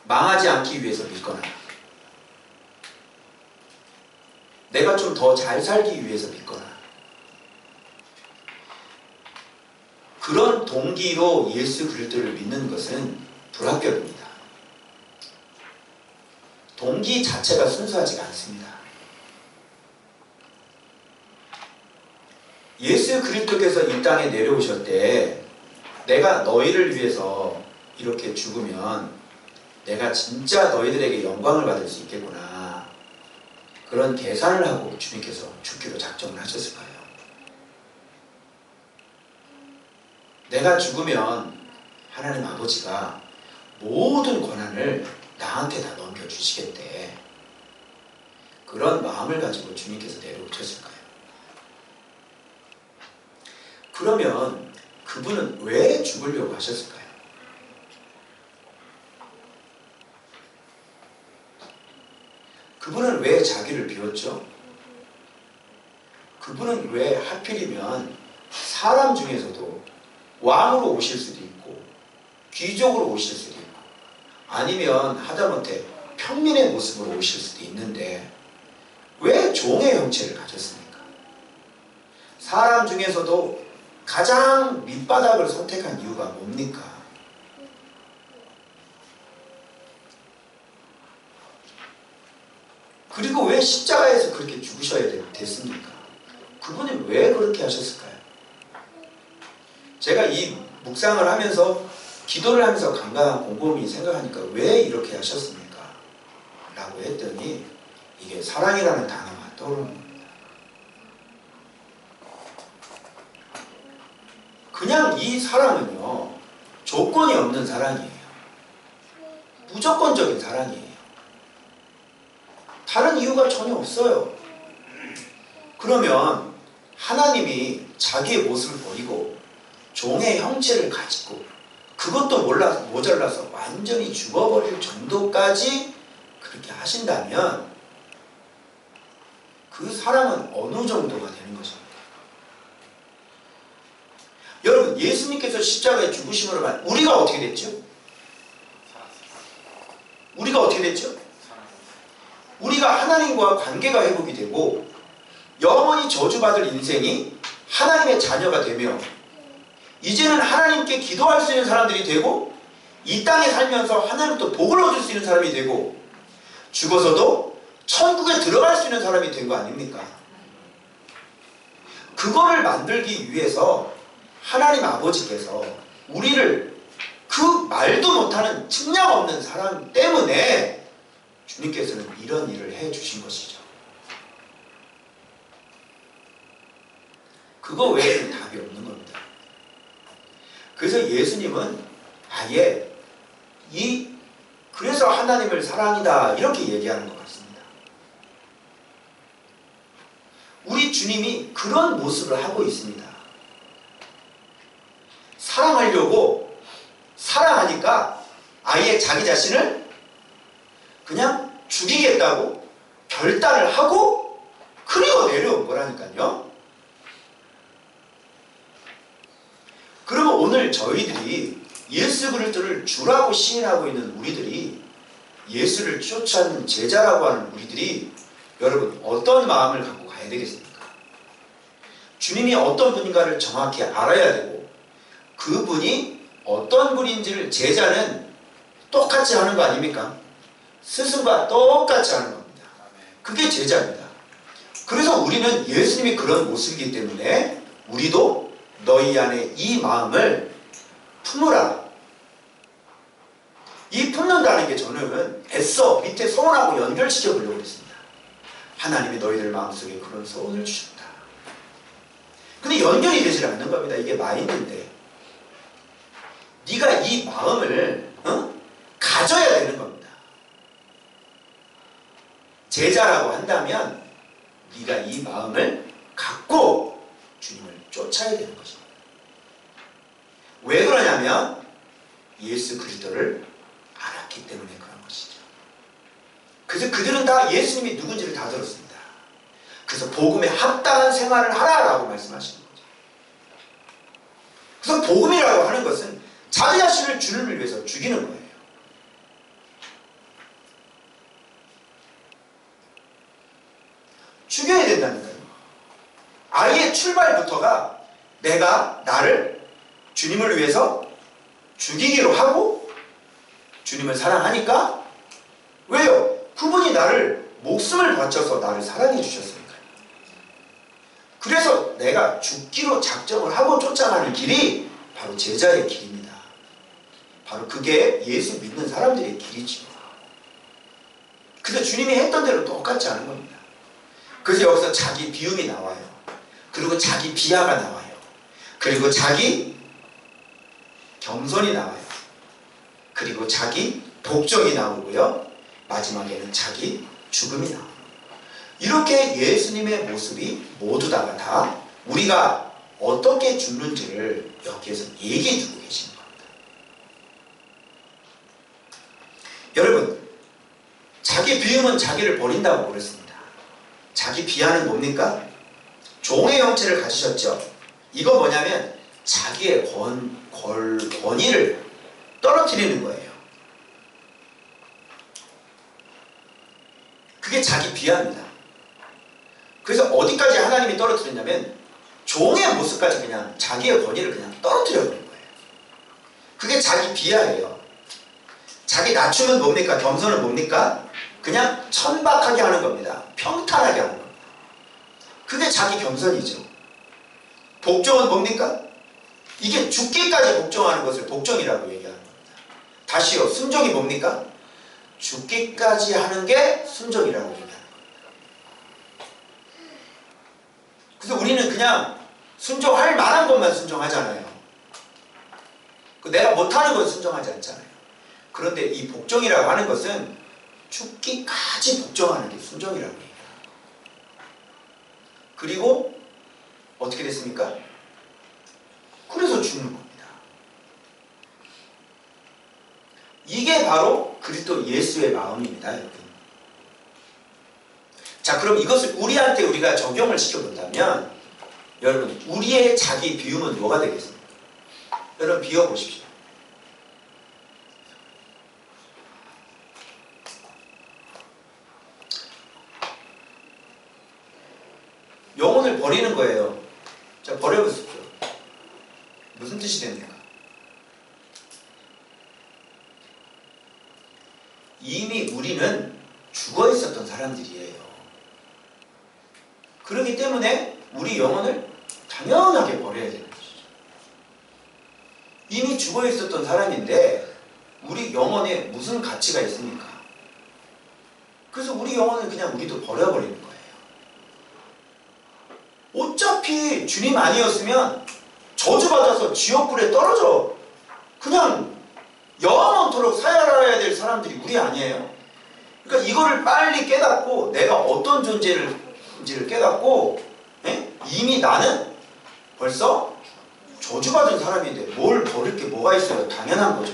Speaker 1: 망하지 않기 위해서 믿거나 내가 좀 더 잘 살기 위해서 믿거나 그런 동기로 예수 그리스도를 믿는 것은 불합격입니다. 동기 자체가 순수하지가 않습니다. 예수 그리스도께서 이 땅에 내려오실 때 내가 너희를 위해서 이렇게 죽으면 내가 진짜 너희들에게 영광을 받을 수 있겠구나. 그런 계산을 하고 주님께서 죽기로 작정을 하셨을까요? 내가 죽으면 하나님 아버지가 모든 권한을 나한테 다 넘겨주시겠대. 그런 마음을 가지고 주님께서 내려오셨을까요? 그러면 그분은 왜 죽으려고 하셨을까요? 그분은 왜 자기를 비웠죠? 그분은 왜 하필이면 사람 중에서도 왕으로 오실 수도 있고 귀족으로 오실 수도 있고 아니면 하다못해 평민의 모습으로 오실 수도 있는데 왜 종의 형체를 가졌습니까? 사람 중에서도 가장 밑바닥을 선택한 이유가 뭡니까? 그리고 왜 십자가에서 그렇게 죽으셔야 됐습니까? 그분이 왜 그렇게 하셨을까요? 제가 이 묵상을 하면서 기도를 하면서 간간한 곰곰이 생각하니까 왜 이렇게 하셨습니까? 라고 했더니 이게 사랑이라는 단어가 떠오르는 겁니다. 그냥 이 사랑은요 조건이 없는 사랑이에요. 무조건적인 사랑이에요. 다른 이유가 전혀 없어요. 그러면 하나님이 자기의 모습을 버리고 종의 형체를 가지고 그것도 모자라서 완전히 죽어버릴 정도까지 그렇게 하신다면 그 사랑은 어느 정도가 되는 것입니까? 여러분 예수님께서 십자가에 죽으심으로 말 우리가 어떻게 됐죠? 우리가 어떻게 됐죠? 우리가 하나님과 관계가 회복이 되고 영원히 저주받을 인생이 하나님의 자녀가 되며 이제는 하나님께 기도할 수 있는 사람들이 되고 이 땅에 살면서 하나님부터 복을 얻을 수 있는 사람이 되고 죽어서도 천국에 들어갈 수 있는 사람이 된 거 아닙니까? 그거를 만들기 위해서 하나님 아버지께서 우리를 그 말도 못하는 측량 없는 사랑 때문에 주님께서는 이런 일을 해주신 것이죠. 그거 외에는 답이 없는 겁니다. 그래서 예수님은 아예 그래서 하나님을 사랑이다 이렇게 얘기하는 것 같습니다. 우리 주님이 그런 모습을 하고 있습니다. 사랑하려고 사랑하니까 아예 자기 자신을 그냥 죽이겠다고 결단을 하고 그리고 내려온 거라니까요. 그러면 오늘 저희들이 예수 그리스도를 주라고 시인하고 있는 우리들이 예수를 쫓아하는 제자라고 하는 우리들이 여러분 어떤 마음을 갖고 가야 되겠습니까? 주님이 어떤 분인가를 정확히 알아야 되고 그분이 어떤 분인지를 제자는 똑같이 하는 거 아닙니까? 스승과 똑같이 하는 겁니다. 그게 제자입니다. 그래서 우리는 예수님이 그런 모습이기 때문에 우리도 너희 안에 이 마음을 품으라. 이 품는다는 게 저는 애써 밑에 소원하고 연결시켜 보려고 했습니다. 하나님이 너희들 마음속에 그런 소원을 주셨다. 근데 연결이 되질 않는 겁니다. 이게 마인드인데 이 마음을 가져야 되는 겁니다. 제자라고 한다면 네가 이 마음을 갖고 주님을 쫓아야 되는 것입니다. 왜 그러냐면 예수 그리스도를 알았기 때문에 그런 것이죠. 그래서 그들은 다 예수님이 누군지를 다 들었습니다. 그래서 복음에 합당한 생활을 하라라고 말씀하시는 거죠. 그래서 복음이라고 하는 것은 자기 자신을 주님을 위해서 죽이는 거예요. 죽여야 된다니까요. 아예 출발부터가 내가 나를 주님을 위해서 죽이기로 하고 주님을 사랑하니까 왜요? 그분이 나를 목숨을 바쳐서 나를 사랑해 주셨으니까요. 그래서 내가 죽기로 작정을 하고 쫓아가는 길이 바로 제자의 길입니다. 바로 그게 예수 믿는 사람들의 길이죠. 그래서 주님이 했던 대로 똑같이 하는 겁니다. 그래서 여기서 자기 비움이 나와요. 그리고 자기 비하가 나와요. 그리고 자기 겸손이 나와요. 그리고 자기 복종이 나오고요. 마지막에는 자기 죽음이 나옵니다. 이렇게 예수님의 모습이 모두 다 우리가 어떻게 죽는지를 여기에서 얘기해 주고 계시는 겁니다. 여러분, 자기 비움은 자기를 버린다고 그랬습니다. 자기 비하는 뭡니까? 종의 형체를 가지셨죠. 이거 뭐냐면 자기의 권위를 떨어뜨리는 거예요. 그게 자기 비하입니다. 그래서 어디까지 하나님이 떨어뜨렸냐면 종의 모습까지 그냥 자기의 권위를 그냥 떨어뜨려버린 거예요. 그게 자기 비하예요. 자기 낮춤은 뭡니까? 겸손은 뭡니까? 그냥 천박하게 하는 겁니다. 평탄하게 하는 겁니다. 그게 자기 겸손이죠. 복종은 뭡니까? 이게 죽기까지 복종하는 것을 복종이라고 얘기하는 겁니다. 다시요. 순종이 뭡니까? 죽기까지 하는 게 순종이라고 얘기하는 겁니다. 그래서 우리는 그냥 순종할 만한 것만 순종하잖아요. 내가 못하는 건 순종하지 않잖아요. 그런데 이 복종이라고 하는 것은 죽기까지 복종하는 게 순종이라고 얘기해요. 그리고 어떻게 됐습니까? 그래서 죽는 겁니다. 이게 바로 그리스도 예수의 마음입니다, 여러분. 자, 그럼 이것을 우리한테 우리가 적용을 시켜본다면 여러분, 우리의 자기 비움은 뭐가 되겠습니까? 여러분, 비워보십시오. 영혼을 버리는 거예요. 자, 버려보십시오. 무슨 뜻이 됩니까? 이미 우리는 죽어 있었던 사람들이에요. 그렇기 때문에 우리 영혼을 당연하게 버려야 되는 것이죠. 이미 죽어 있었던 사람인데 우리 영혼에 무슨 가치가 있습니까? 그래서 우리 영혼을 그냥 우리도 버려버리는 거예요. 어차피 주님 아니었으면 저주받아서 지옥불에 떨어져 그냥 영원토록 사열해야 될 사람들이 우리 아니에요? 그러니까 이거를 빨리 깨닫고 내가 어떤 존재인지를 깨닫고 이미 나는 벌써 저주받은 사람인데 뭘 버릴 게 뭐가 있어요? 당연한 거죠.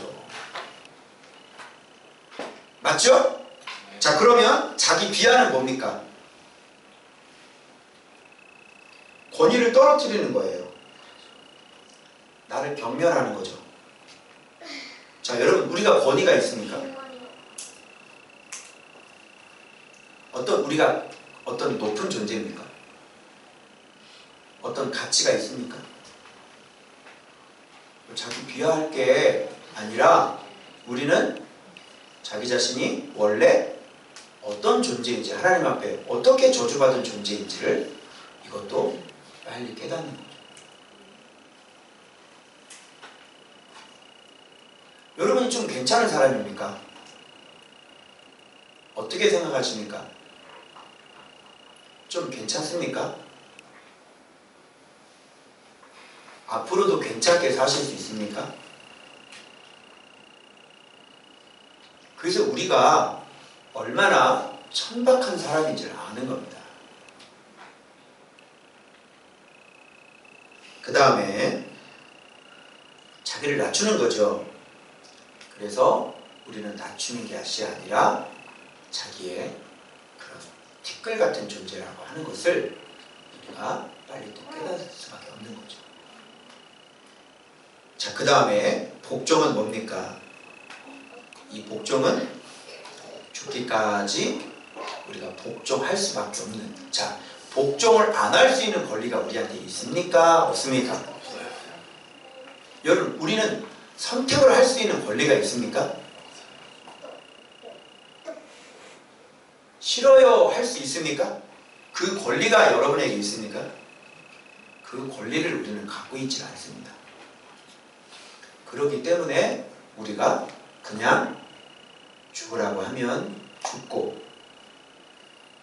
Speaker 1: 맞죠? 자, 그러면 자기 비하는 뭡니까? 권위를 떨어뜨리는 거예요. 나를 경멸하는 거죠. 자, 여러분, 우리가 권위가 있습니까? 우리가 어떤 높은 존재입니까? 어떤 가치가 있습니까? 자기 비하할 게 아니라 우리는 자기 자신이 원래 어떤 존재인지, 하나님 앞에 어떻게 저주받은 존재인지를 이것도 빨리 깨닫는 거죠. 여러분이 좀 괜찮은 사람입니까? 어떻게 생각하십니까? 좀 괜찮습니까? 앞으로도 괜찮게 사실 수 있습니까? 그래서 우리가 얼마나 천박한 사람인지를 아는 겁니다. 그 다음에 자기를 낮추는 거죠. 그래서 우리는 낮추는 것이 아니라 자기의 그런 티끌 같은 존재라고 하는 것을 우리가 빨리 또 깨달을 수밖에 없는 거죠. 자, 그 다음에 복종은 뭡니까? 이 복종은 죽기까지 우리가 복종할 수밖에 없는. 자, 복종을 안 할 수 있는 권리가 우리한테 있습니까? 없습니까? 여러분, 우리는 선택을 할 수 있는 권리가 있습니까? 싫어요 할 수 있습니까? 그 권리가 여러분에게 있습니까? 그 권리를 우리는 갖고 있지 않습니다. 그렇기 때문에 우리가 그냥 죽으라고 하면 죽고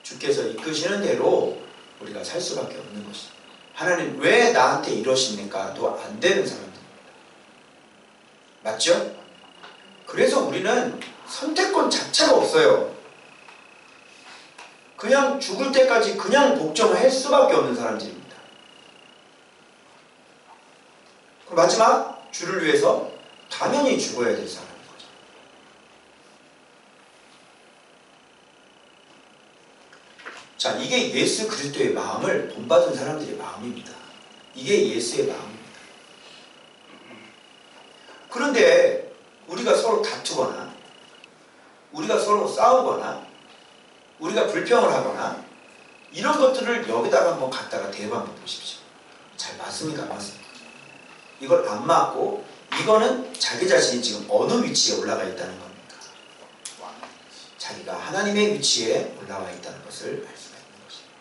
Speaker 1: 주께서 이끄시는 대로 우리가 살 수밖에 없는 것입니다. 하나님 왜 나한테 이러십니까? 또 안 되는 사람들 맞죠? 그래서 우리는 선택권 자체가 없어요. 그냥 죽을 때까지 그냥 복종할 수밖에 없는 사람들입니다. 그럼 마지막 주를 위해서 당연히 죽어야 될 사람인 거죠. 자, 이게 예수 그리스도의 마음을 본받은 사람들의 마음입니다. 이게 예수의 마음입니다. 그런데 우리가 서로 다투거나 우리가 서로 싸우거나 우리가 불평을 하거나 이런 것들을 여기다가 한번 갖다가 대입 한번 보십시오. 잘 맞습니까? 안 맞습니까? 이걸 안 맞고 이거는 자기 자신이 지금 어느 위치에 올라가 있다는 겁니까? 자기가 하나님의 위치에 올라와 있다는 것을 알 수가 있는 것입니다.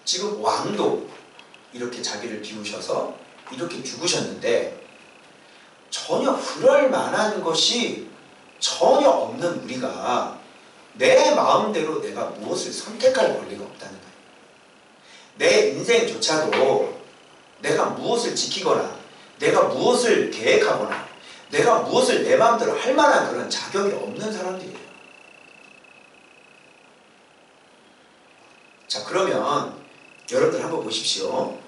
Speaker 1: 지금 왕도 이렇게 자기를 비우셔서 이렇게 죽으셨는데 전혀 그럴 만한 것이 전혀 없는 우리가 내 마음대로 내가 무엇을 선택할 권리가 없다는 거예요. 내 인생조차도 내가 무엇을 지키거나 내가 무엇을 계획하거나 내가 무엇을 내 마음대로 할 만한 그런 자격이 없는 사람들이에요. 자, 그러면 여러분들 한번 보십시오.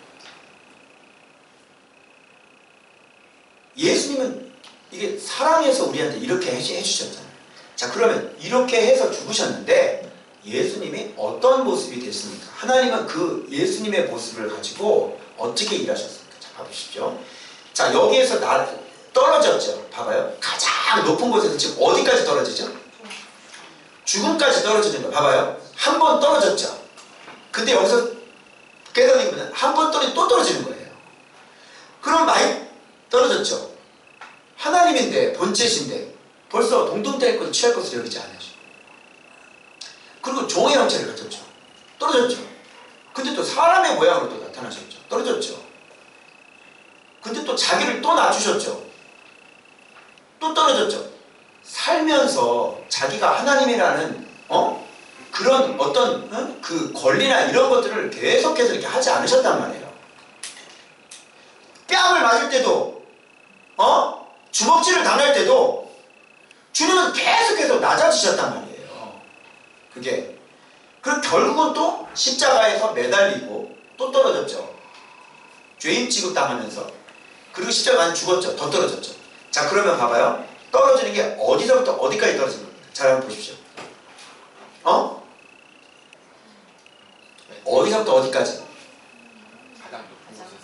Speaker 1: 예수님은 이게 사랑해서 우리한테 이렇게 해주셨잖아요. 자, 그러면 이렇게 해서 죽으셨는데 예수님이 어떤 모습이 됐습니까? 하나님은 그 예수님의 모습을 가지고 어떻게 일하셨습니까? 자, 봐보십시오. 자, 여기에서 떨어졌죠. 봐봐요. 가장 높은 곳에서 지금 어디까지 떨어지죠? 죽음까지 떨어지는 거 봐봐요. 한 번 떨어졌죠. 근데 여기서 깨달으면 한 번 떨어지면 또 떨어지는 거예요. 그럼 많이 떨어졌죠. 하나님인데 본체신데 벌써 동등될 것을 취할 것을 여기지 않으셔. 그리고 종의 형체를 가졌죠. 떨어졌죠. 근데 또 사람의 모양으로 또 나타나셨죠. 떨어졌죠. 근데 또 자기를 또 낮추셨죠. 또 떨어졌죠. 살면서 자기가 하나님이라는 그런 어떤 그 권리나 이런 것들을 계속해서 이렇게 하지 않으셨단 말이에요. 뺨을 맞을 때도 주먹질을 당할 때도 주님은 계속해서 낮아지셨단 말이에요. 그게 그럼 결국은 또 십자가에서 매달리고 또 떨어졌죠. 죄인 취급당하면서 그리고 십자가는 죽었죠. 더 떨어졌죠. 자, 그러면 봐봐요. 떨어지는 게 어디서부터 어디까지 떨어지는 겁니까? 잘 한번 보십시오. 어디서부터 어디까지?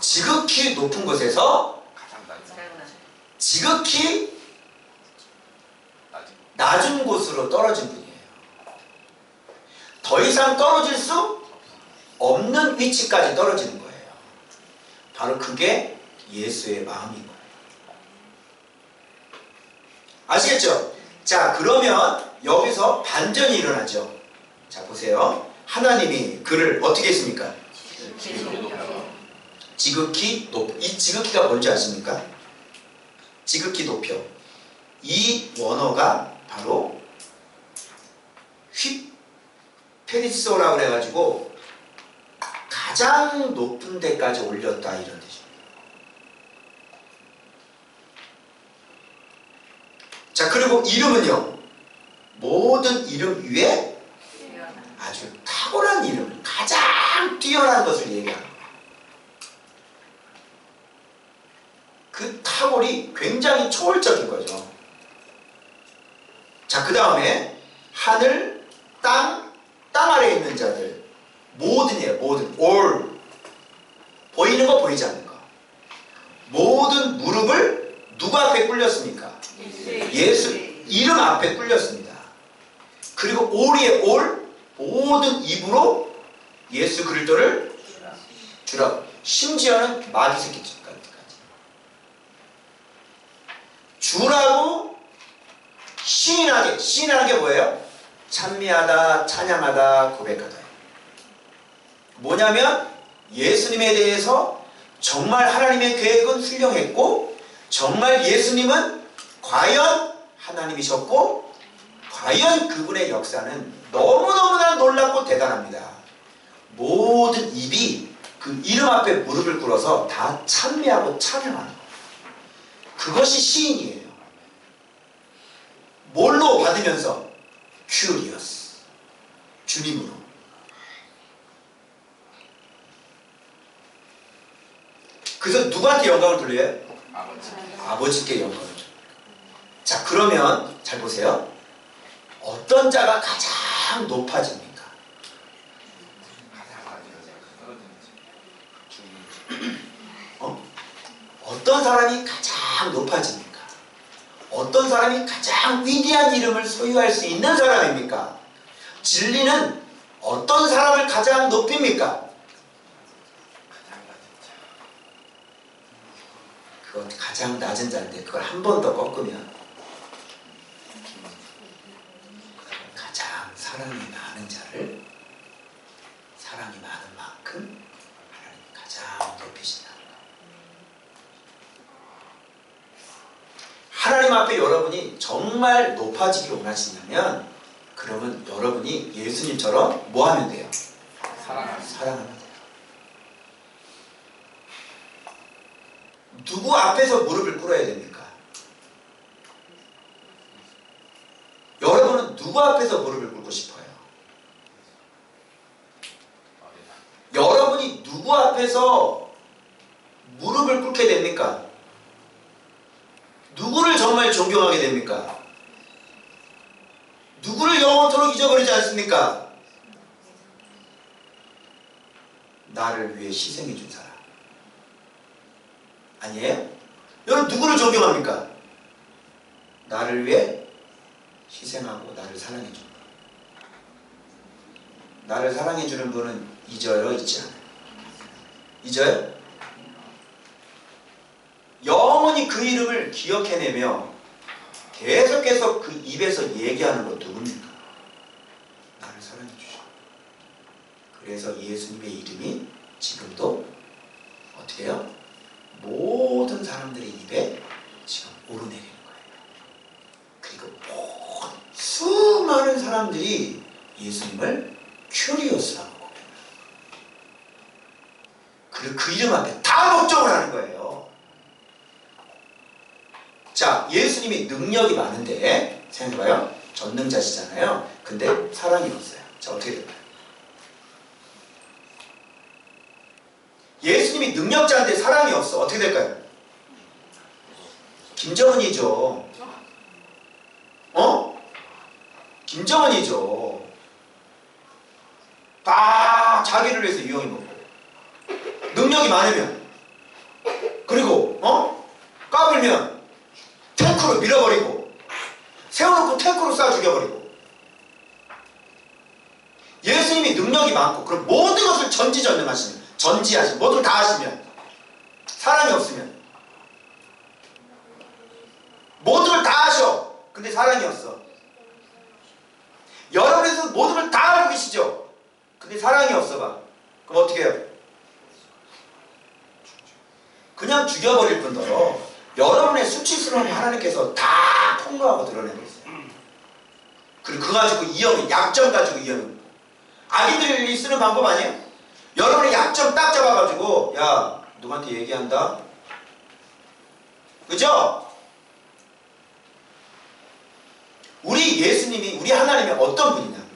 Speaker 1: 지극히 높은 곳에서 지극히 낮은 곳으로 떨어진 분이에요. 더 이상 떨어질 수 없는 위치까지 떨어지는 거예요. 바로 그게 예수의 마음인 거예요. 아시겠죠? 자, 그러면 여기서 반전이 일어나죠. 자, 보세요. 하나님이 그를 어떻게 했습니까? 지극히 높여. 이 지극히가 뭔지 아십니까? 지극히 높여. 이 원어가 바로 휘페리소라고 그래가지고 가장 높은 데까지 올렸다 이런 뜻입니다. 자, 그리고 이름은요. 모든 이름 위에 아주 탁월한 이름, 가장 뛰어난 것을 얘기하는 거예요. 그 탁월이 굉장히 초월적인 거죠. 자, 그 다음에 하늘, 땅 아래에 있는 자들, 모든이에요. 모든, all. 보이는 거, 보이지 않는 거. 모든 무릎을 누구 앞에 꿇렸습니까? 예수 이름 앞에 꿇렸습니다. 그리고 all이의 all, 모든 입으로 예수 그리스도를 주라. 심지어는 마귀 새끼까지. 주라고 시인하는 게 뭐예요? 찬미하다, 찬양하다, 고백하다. 뭐냐면 예수님에 대해서 정말 하나님의 계획은 훌륭했고, 정말 예수님은 과연 하나님이셨고, 과연 그분의 역사는 너무너무나 놀랍고 대단합니다. 모든 입이 그 이름 앞에 무릎을 꿇어서 다 찬미하고 찬양하는 거예요. 그것이 시인이에요. 뭘로 받으면서? 큐리어스. 주님으로. 그래서 누구한테 영광을 돌려요? 아버지께 영광을 돌려요. 자, 그러면 잘 보세요. 어떤 자가 가장 높아집니까? 어떤 사람이 가장 높아집니까? 어떤 사람이 가장 위대한 이름을 소유할 수 있는 사람입니까? 진리는 어떤 사람을 가장 높입니까? 그건 가장 낮은 자인데 그걸 한 번 더 꺾으면 가장 사랑이 많은 자를, 사랑이 많은 만큼 하나님이 가장 높이신다. 하나님 앞에 여러분이 정말 높아지기를 원하신다면, 그러면 여러분이 예수님처럼 뭐 하면 돼요? 사랑하면 돼요. 누구 앞에서 무릎을 꿇어야 됩니까? 여러분은 누구 앞에서 무릎을 꿇고 싶어요? 여러분이 누구 앞에서 무릎을 꿇게 됩니까? 누구를 정말 존경하게 됩니까? 누구를 영원토록 잊어버리지 않습니까? 나를 위해 희생해 준 사람. 아니에요? 여러분 누구를 존경합니까? 나를 위해 희생하고 나를 사랑해 준 분. 나를 사랑해 주는 분은 잊어요? 잊지 않아요? 잊어요? 영원히 그 이름을 기억해내며 계속해서 그 입에서 얘기하는 것 누굽니까? 나를 사랑해 주셔. 그래서 예수님의 이름이 지금도 어떻게 해요? 모든 사람들의 입에 지금 오르내리는 거예요. 그리고 모든 수많은 사람들이 예수님을 큐리오스라고 고백해요. 그리고 그 이름 앞에 다 복종을 하는 거예요. 자, 예수님이 능력이 많은데 생각해봐요. 전능자시잖아요. 근데 사랑이 없어요. 자, 어떻게 될까요? 예수님이 능력자인데 사랑이 없어. 어떻게 될까요? 김정은이죠. 김정은이죠. 다 자기를 위해서 이용해 먹고, 능력이 많으면, 그리고 까불면 탱크로 밀어버리고, 세워놓고 탱크로 쏴 죽여버리고. 예수님이 능력이 많고, 그럼 모든 것을 전지하시면, 모든 걸 다 하시면, 사랑이 없으면 모든 걸 다 하셔. 근데 사랑이 없어. 여러분에서 모든 걸 다 알고 계시죠? 근데 사랑이 없어 봐. 그럼 어떻게 해요? 그냥 죽여버릴 뿐더러 여러분의 수치스러움을 하나님께서 다 폭로하고 드러내고 있어요. 그리고 그거 가지고 이용해. 약점 가지고 이용해. 아기들이 쓰는 방법 아니에요? 여러분의 약점 딱 잡아가지고, 야, 누구한테 얘기한다? 그죠? 우리 예수님이, 우리 하나님이 어떤 분이냐고요.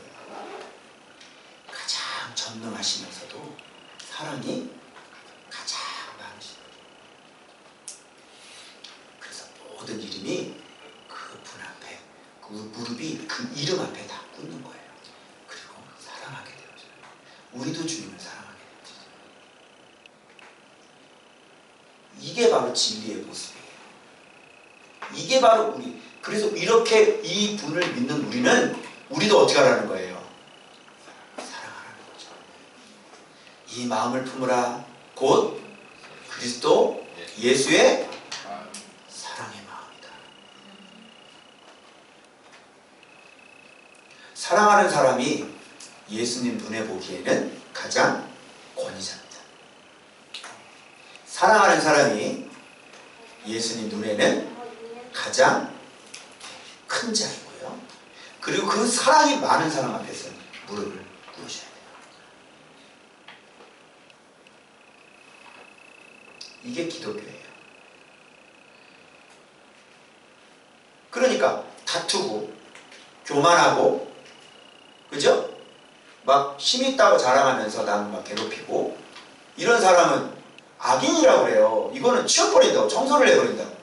Speaker 1: 가장 전능하시면서도 사랑이 가장 많으시다. 그래서 모든 이름이 그 분 앞에, 그 무릎이 그 이름 앞에 다 꿇는 거예요. 그리고 사랑하게 되어져요. 우리도 주님을 사랑하게 되어져요. 이게 바로 진리의 모습이에요. 이게 바로 우리. 그래서 이렇게 이 분을 믿는 우리는, 우리도 어떻게 하라는 거예요? 사랑하라는 거죠. 이 마음을 품으라. 곧 그리스도 예수의 사랑의 마음이다. 사랑하는 사람이 예수님 눈에 보기에는 가장 권위자입니다. 사랑하는 사람이 예수님 눈에는 가장 큰 자이고요. 그리고 그 사랑이 많은 사람 앞에서 무릎을 꿇으셔야 돼요. 이게 기독교예요. 그러니까 다투고 교만하고, 그죠? 막 힘 있다고 자랑하면서 나는 막 괴롭히고, 이런 사람은 악인이라고 그래요. 이거는 치워버린다고, 청소를 해버린다고.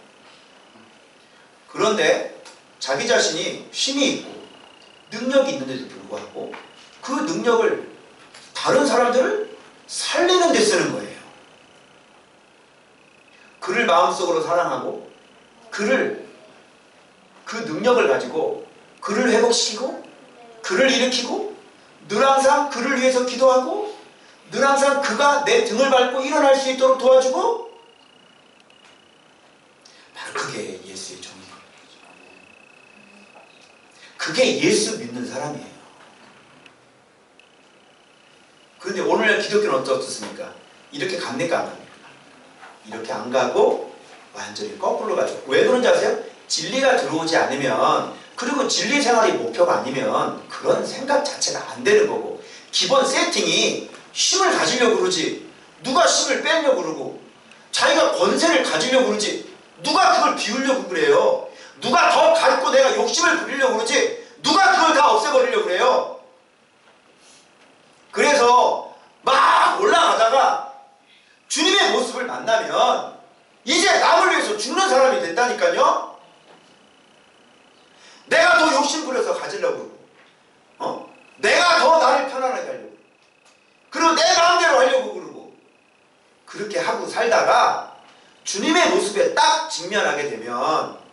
Speaker 1: 그런데 자기 자신이 힘이 있고 능력이 있는데도 불구하고 그 능력을 다른 사람들을 살리는 데 쓰는 거예요. 그를 마음속으로 사랑하고 그를, 그 능력을 가지고 그를 회복시키고 그를 일으키고 늘 항상 그를 위해서 기도하고 늘 항상 그가 내 등을 밟고 일어날 수 있도록 도와주고, 바로 그게 예수의 종이에요. 그게 예수 믿는 사람이에요. 그런데 오늘날 기독교는 어떻습니까? 이렇게 갑니까? 안 갑니까? 이렇게 안 가고 완전히 거꾸로 가죠. 왜 그런지 아세요? 진리가 들어오지 않으면, 그리고 진리 생활이 목표가 아니면 그런 생각 자체가 안 되는 거고, 기본 세팅이 힘을 가지려고 그러지 누가 힘을 빼려고 그러고, 자기가 권세를 가지려고 그러지 누가 그걸 비우려고 그래요. 누가 더 갖고 내가 욕심을 부리려고 그러지 누가 그걸 다 없애버리려고 그래요. 그래서 막 올라가다가 주님의 모습을 만나면 이제 남을 위해서 죽는 사람이 된다니까요. 내가 더 욕심 부려서 가지려고 그러고, 내가 더 나를 편안하게 하려고, 그리고 내 마음대로 하려고 그러고, 그렇게 하고 살다가 주님의 모습에 딱 직면하게 되면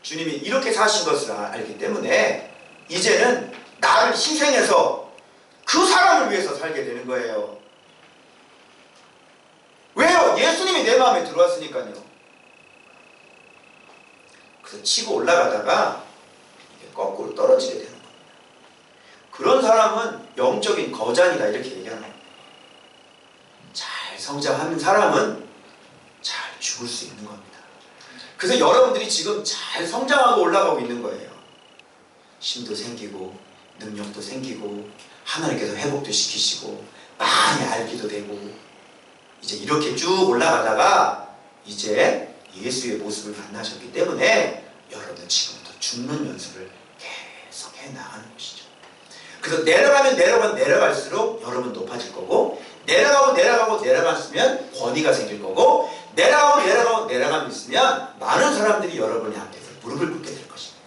Speaker 1: 주님이 이렇게 사신 것을 알기 때문에 이제는 나를 희생해서 그 사람을 위해서 살게 되는 거예요. 왜요? 예수님이 내 마음에 들어왔으니까요. 그래서 치고 올라가다가 이게 거꾸로 떨어지게 되는 겁니다. 그런 사람은 영적인 거장이다, 이렇게 얘기하는 겁니다. 잘 성장하는 사람은 잘 죽을 수 있는 겁니다. 그래서 여러분들이 지금 잘 성장하고 올라가고 있는 거예요. 힘도 생기고 능력도 생기고 하나님께서 회복도 시키시고 많이 알기도 되고, 이제 이렇게 쭉 올라가다가 이제 예수의 모습을 만나셨기 때문에 여러분은 지금부터 죽는 연습을 계속 해나가는 것이죠. 그래서 내려가면 내려갈수록 여러분 높아질 거고, 내려가고 내려갔으면 권위가 생길 거고, 내려가고 내려가면 있으면 많은 사람들이 여러분의 앞에서 무릎을 꿇게 될 것입니다.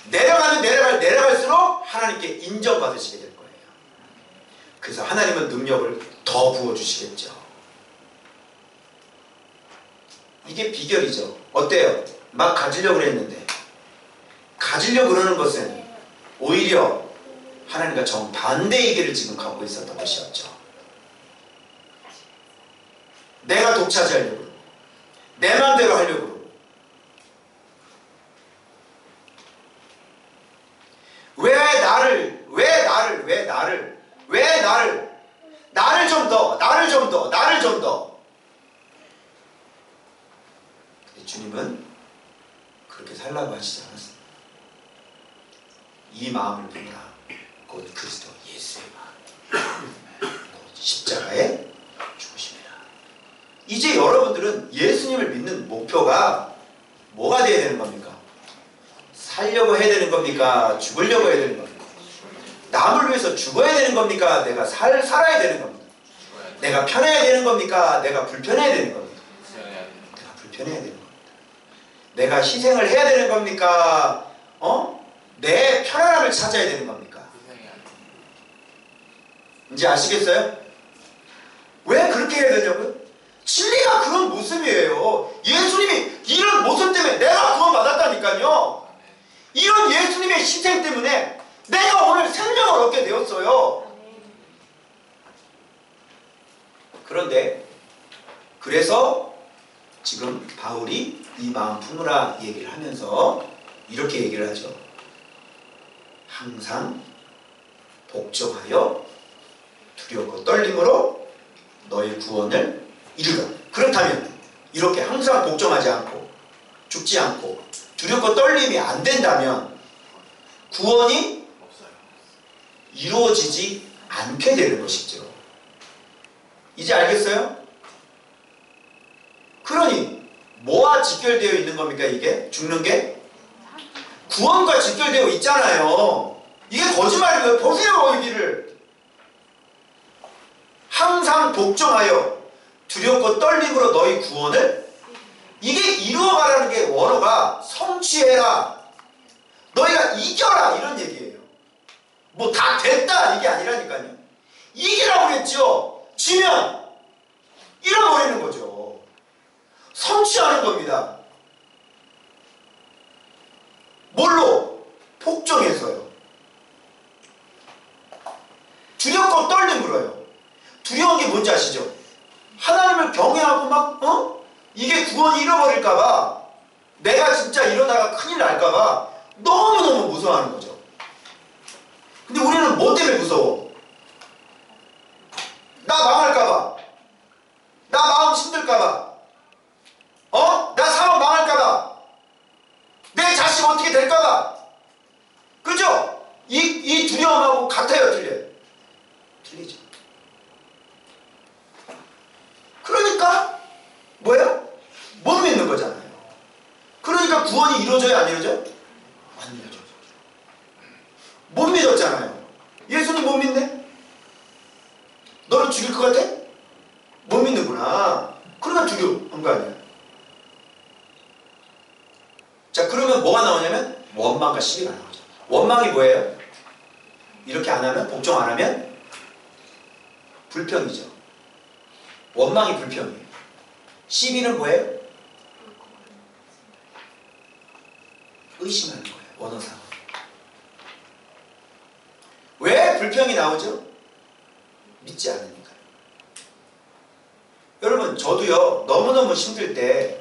Speaker 1: 내려가면 내려갈수록 하나님께 인정받으시게 될 거예요. 그래서 하나님은 능력을 더 부어주시겠죠. 이게 비결이죠. 어때요? 막 가지려고 그랬는데, 가지려고 그러는 것은 오히려 하나님과 정반대의 길을 지금 갖고 있었던 것이었죠. 내가 독차지하려고 그러고 내 마음대로 하려고 그러고, 나를 좀 더. 근데 주님은 그렇게 살라고 하시지 않았습니다. 이 마음을 품으라. 곧 그리스도 예수의 마음. 십자가에 죽으심이라. 이제 여러분들은 예수님을 믿는 목표가 뭐가 되어야 되는 겁니까? 살려고 해야 되는 겁니까? 죽으려고 해야 되는 겁니까? 남을 위해서 죽어야 되는 겁니까? 내가 살아야 되는 겁니까? 내가 편해야 되는 겁니까? 내가 불편해야 되는 겁니까? 내가 불편해야 되는 겁니다. 내가 희생을 해야 되는 겁니까? 내 편안함을 찾아야 되는 겁니까? 이제 아시겠어요? 왜 그렇게 해야 되냐고요? 진리가 그런 모습이에요. 예수님이 이런 모습 때문에 내가 구원받았다니까요. 이런 예수님의 희생 때문에 내가 오늘 생명을 얻게 되었어요. 그런데 그래서 지금 바울이 이 마음 품으라 얘기를 하면서 이렇게 얘기를 하죠. 항상 복종하여 두렵고 떨림으로 너의 구원을 이루라. 그렇다면 이렇게 항상 복종하지 않고 죽지 않고 두렵고 떨림이 안 된다면 구원이 이루어지지 않게 되는 것이죠. 이제 알겠어요? 그러니 뭐와 직결되어 있는 겁니까? 이게 죽는 게 구원과 직결되어 있잖아요. 이게 거짓말이에요. 보세요 여기를. 항상 복종하여 두렵고 떨림으로 너희 구원을 이게 이루어가라는 게 원어가 성취해라. 너희가 이겨라 이런 얘기예요. 뭐 다 됐다 이게 아니라니까요. 이기라고 그랬죠. 지면 잃어버리는 거죠. 성취하는 겁니다. 뭘로? 복종해서요. 두렵고 떨림으로요. 두려운 게 뭔지 아시죠? 하나님을 경외하고 막 이게 구원이 잃어버릴까봐 내가 진짜 이러다가 큰일 날까봐 너무너무 무서워하는 거죠. 근데 우리는 뭐 때문에 무서워? 나 망할까봐, 나 마음 힘들까봐, 나 사업 망할까봐, 내 자식 어떻게 될까봐. 그죠? 이 두려움하고 같아요, 틀려요? 틀리죠. 그러니까 뭐예요? 못 믿는 거잖아요. 그러니까 구원이 이루어져요, 안 이루어져요? 안 이루어져요. 못 믿었잖아요. 예수님 못 믿네? 너를 죽일 것 같아? 못 믿는구나. 그러니까 두려운 거 아니야. 자, 그러면 뭐가 나오냐면 원망과 시비가 나오죠. 원망이 뭐예요? 이렇게 안 하면, 복종 안 하면 불평이죠. 원망이 불평이에요. 시비는 뭐예요? 의심하는 거예요. 원어상. 왜 불평이 나오죠? 믿지 않으니까. 여러분, 저도요, 너무너무 힘들 때,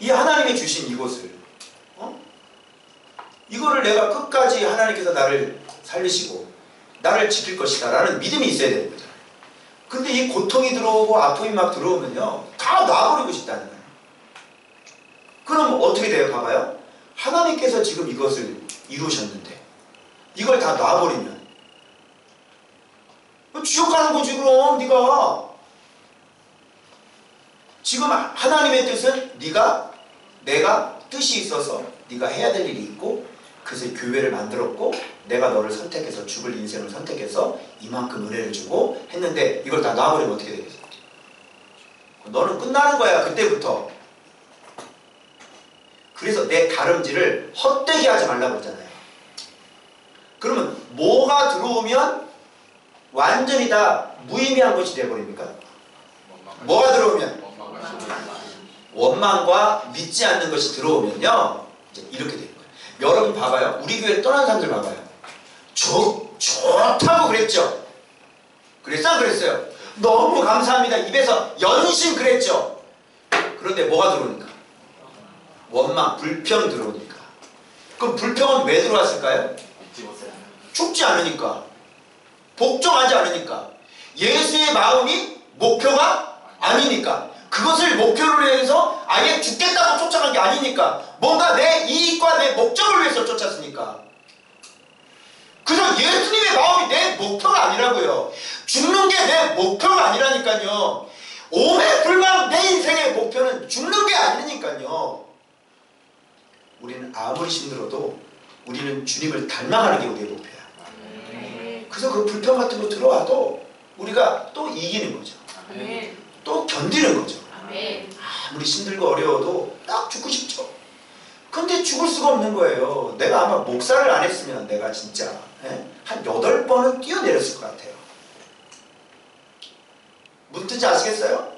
Speaker 1: 이 하나님이 주신 이곳을, 이거를 내가 끝까지 하나님께서 나를 살리시고, 나를 지킬 것이다 라는 믿음이 있어야 되는 거잖아요. 근데 이 고통이 들어오고 아픔이 막 들어오면요, 다 놔버리고 싶다는 거예요. 그럼 어떻게 돼요? 봐봐요. 하나님께서 지금 이것을 이루셨는데, 이걸 다 놔버리면, 지옥 가는 거지 그럼 네가. 지금 하나님의 뜻은 내가 뜻이 있어서 네가 해야 될 일이 있고 그래서 교회를 만들었고 내가 너를 선택해서 죽을 인생을 선택해서 이만큼 은혜를 주고 했는데 이걸 다 놔버리면 어떻게 되겠어? 너는 끝나는 거야 그때부터. 그래서 내 다름질을 헛되게 하지 말라고 했잖아요. 그러면 뭐가 들어오면 완전히 다 무의미한 것이 되어버립니까? 뭐가 들어오면? 원망과 믿지 않는 것이 들어오면요 이제 이렇게 되는 거예요. 여러분 봐봐요. 우리 교회 떠난 사람들 봐봐요. 좋다고 그랬죠? 그랬어요? 안 그랬어요? 너무 감사합니다. 입에서 연신 그랬죠? 그런데 뭐가 들어오니까? 원망, 불평 들어오니까. 그럼 불평은 왜 들어왔을까요? 죽지 않으니까. 복종하지 않으니까. 예수의 마음이 목표가 아니니까. 그것을 목표로 해서 아예 죽겠다고 쫓아간 게 아니니까. 뭔가 내 이익과 내 목적을 위해서 쫓았으니까. 그래서 예수님의 마음이 내 목표가 아니라고요. 죽는 게 내 목표가 아니라니까요. 오매불망 내 인생의 목표는 죽는 게 아니니까요. 우리는 아무리 힘들어도 우리는 주님을 닮아가는 게 우리의 목표야. 그래서 그 불평 같은 거 들어와도 우리가 또 이기는 거죠. 또 견디는 거죠. 아무리 힘들고 어려워도 딱 죽고 싶죠. 근데 죽을 수가 없는 거예요. 내가 아마 목사를 안 했으면 내가 진짜 한 8번은 뛰어내렸을 것 같아요. 무슨 뜻인지 아시겠어요?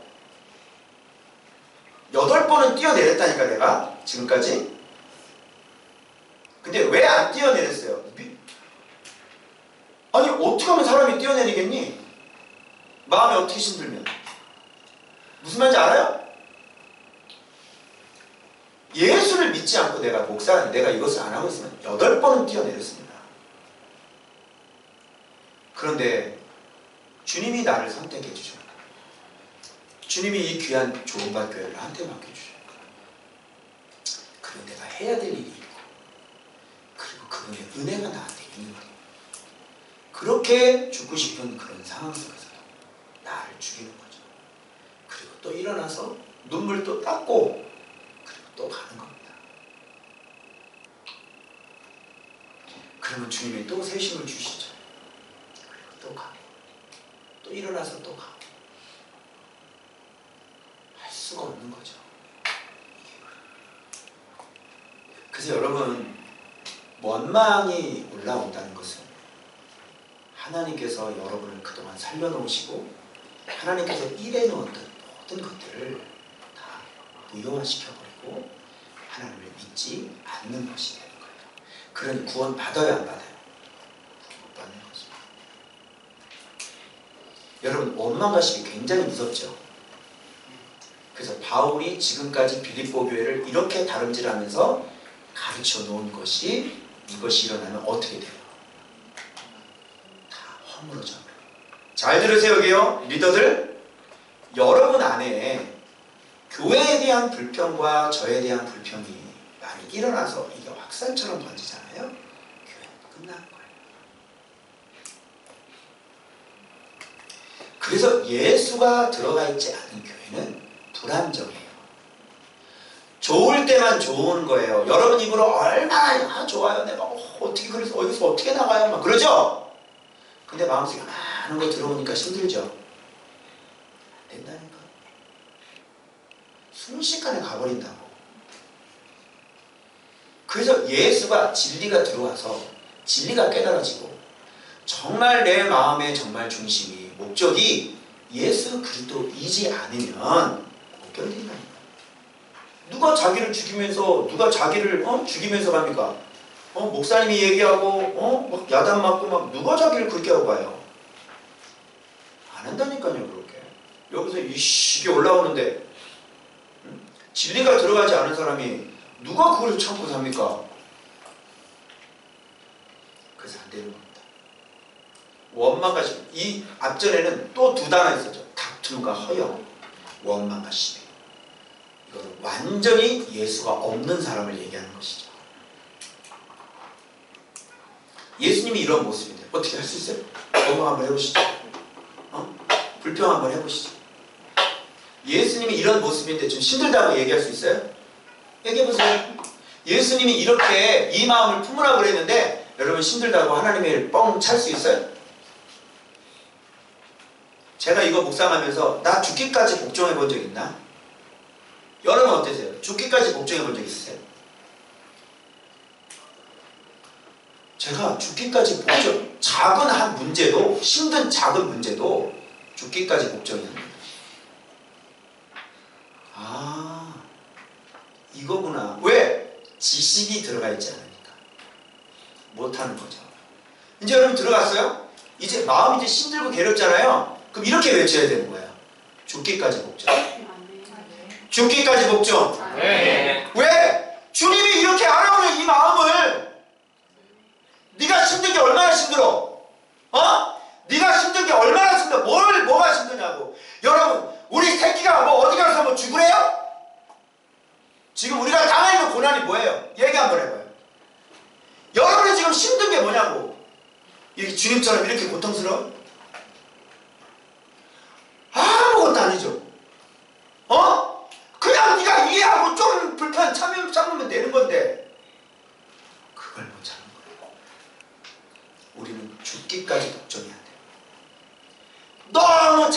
Speaker 1: 8번은 뛰어내렸다니까 내가 지금까지. 근데 왜 안 뛰어내렸어요? 아니 어떻게 하면 사람이 뛰어내리겠니? 마음이 어떻게 힘들면. 무슨 말인지 알아요? 예수를 믿지 않고 내가 목사는 내가 이것을 안 하고 있으면 8번은 뛰어내렸습니다. 그런데 주님이 나를 선택해 주셔요. 주님이 이 귀한 좋은밭 교회를 한테 맡겨주셔요. 그리고 내가 해야 될 일이 있고 그리고 그분의 은혜가 나한테 있는 거예요. 그렇게 죽고 싶은 그런 상황 속에서 나를 죽이는 거죠. 그리고 또 일어나서 눈물 또 닦고 그리고 또 가는 겁니다. 그러면 주님이 또 새 힘을 주시죠. 그리고 또 가고 또 일어나서 또 가고 할 수가 없는 거죠. 그래서 여러분 원망이 올라온다는 것은 하나님께서 여러분을 그동안 살려놓으시고 하나님께서 일해놓았던 모든 것들을 다 무효화시켜버리고 하나님을 믿지 않는 것이 되는 거예요. 그러니 구원 받아야 안 받아요? 못 받는 거죠. 여러분 원망과 시비 굉장히 무섭죠. 그래서 바울이 지금까지 빌립보 교회를 이렇게 다름질하면서 가르쳐 놓은 것이 이것이 일어나면 어떻게 돼요? 허물어져. 잘 들으세요. 여기요 리더들, 여러분 안에 교회에 대한 불평과 저에 대한 불평이 많이 일어나서 이게 확산처럼 번지잖아요. 교회는 끝나는 거예요. 그래서 예수가 들어가 있지 않은 교회는 불안정해요. 좋을 때만 좋은 거예요. 여러분 입으로 얼마나 좋아요. 내가 어떻게 그래서 여기서 어떻게 나가요? 막 그러죠. 근데 마음속에 많은 거 들어오니까 힘들죠. 안 된다니까. 순식간에 가버린다고. 그래서 예수가 진리가 들어와서 진리가 깨달아지고 정말 내 마음의 정말 중심이 목적이 예수 그리스도이지 않으면 못 견딘다니까. 누가 자기를 죽이면서 누가 자기를 죽이면서 갑니까? 목사님이 얘기하고 막 야단 맞고 막 누가 자기를 그렇게 하고 가요? 안 한다니까요. 그렇게 여기서 이게 올라오는데 진리가 들어가지 않은 사람이 누가 그걸 참고 삽니까? 그래서 안 되는 겁니다. 원망과 시비. 이 앞전에는 또 두 단어 있었죠. 다툼과 허영, 원망과 시비. 이거는 완전히 예수가 없는 사람을 얘기하는 것이죠. 예수님이 이런 모습인데 어떻게 할 수 있어요? 원망 한번 해보시죠. 불평 한번 해보시죠. 예수님이 이런 모습인데 좀 힘들다고 얘기할 수 있어요? 얘기해보세요. 예수님이 이렇게 이 마음을 품으라고 그랬는데 여러분 힘들다고 하나님의 뻥 찰 수 있어요? 제가 이거 묵상하면서 나 죽기까지 복종해 본 적 있나? 여러분 어떠세요? 죽기까지 복종해 본 적 있으세요? 제가 죽기까지 복종, 작은 한 문제도, 힘든 작은 문제도 죽기까지 복종합니다. 아, 이거구나. 왜? 지식이 들어가 있지 않으니까. 못하는 거죠. 이제 여러분 들어갔어요? 이제 마음이 이제 힘들고 괴롭잖아요. 그럼 이렇게 외쳐야 되는 거예요. 죽기까지 복종. 죽기까지 복종.
Speaker 2: 네.
Speaker 1: 왜? 주님이 이렇게 알아오는 이 마음을 네가 힘든 게 얼마나 힘들어? 네가 힘든 게 얼마나 힘들어? 뭐가 힘드냐고. 여러분, 우리 새끼가 뭐 어디 가서 뭐 죽으래요? 지금 우리가 당하는 고난이 뭐예요? 얘기 한번 해봐요. 여러분이 지금 힘든 게 뭐냐고. 이렇게 주님처럼 이렇게 고통스러워? 아무것도 아니죠. 그냥 네가 이해하고 좀 불편 참으면 되는 건데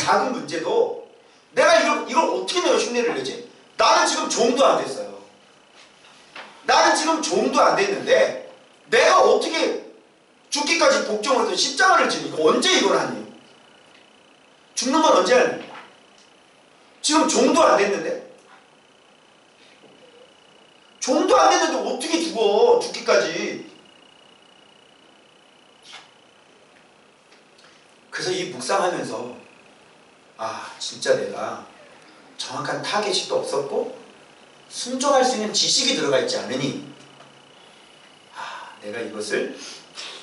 Speaker 1: 작은 문제도 내가 이걸 어떻게 내가 흉내를 내지? 나는 지금 종도 안 됐어요. 나는 지금 종도 안 됐는데 내가 어떻게 죽기까지 복종을 해서 십자가를 지니? 언제 이걸 하니? 죽는 건 언제 하니? 지금 종도 안 됐는데? 종도 안 됐는데 어떻게 죽어? 죽기까지. 그래서 이 묵상하면서 진짜 내가 정확한 타겟이 없었고 순종할 수 있는 지식이 들어가 있지 않으니 내가 이것을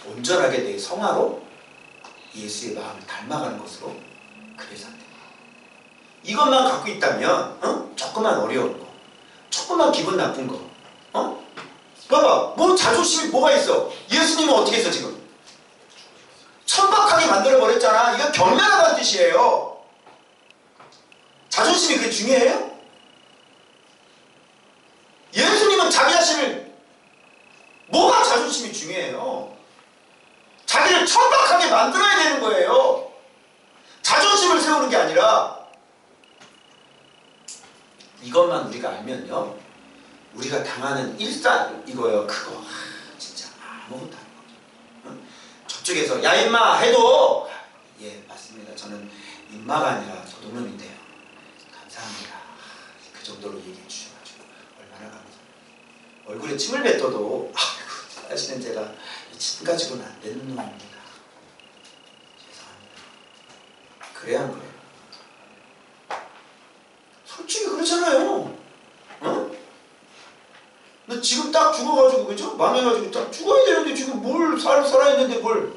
Speaker 1: 온전하게 내 성화로 예수의 마음을 닮아가는 것으로 그래서 안 돼. 이것만 갖고 있다면 조금만 어려운 거, 조금만 기분 나쁜 거, 봐봐, 뭐 자존심이 뭐가 있어? 예수님은 어떻게 했어 지금? 천박하게 만들어버렸잖아. 이거 경멸하다는 뜻이에요. 자존심이 그게 중요해요? 예수님은 자기 자신을 뭐가 자존심이 중요해요? 자기를 천박하게 만들어야 되는 거예요. 자존심을 세우는 게 아니라. 이것만 우리가 알면요, 우리가 당하는 일상 이거요, 그거 진짜 아무것도 아니거든요. 저쪽에서 야 임마 해도 예 맞습니다. 저는 임마가 아니라 도둑놈인데요. 감사합니다. 그 정도로 얘기해 주셔가지고 얼마나 감사합니다. 얼굴에 침을 뱉어도 사실은 제가 이 침 가지고는 안 되는 놈입니다. 죄송합니다. 그래야 한 거예요. 솔직히 그러잖아요. 너 지금 딱 죽어가지고, 그죠? 망해가지고 딱 죽어야 되는데 지금 뭘 살아있는데 뭘.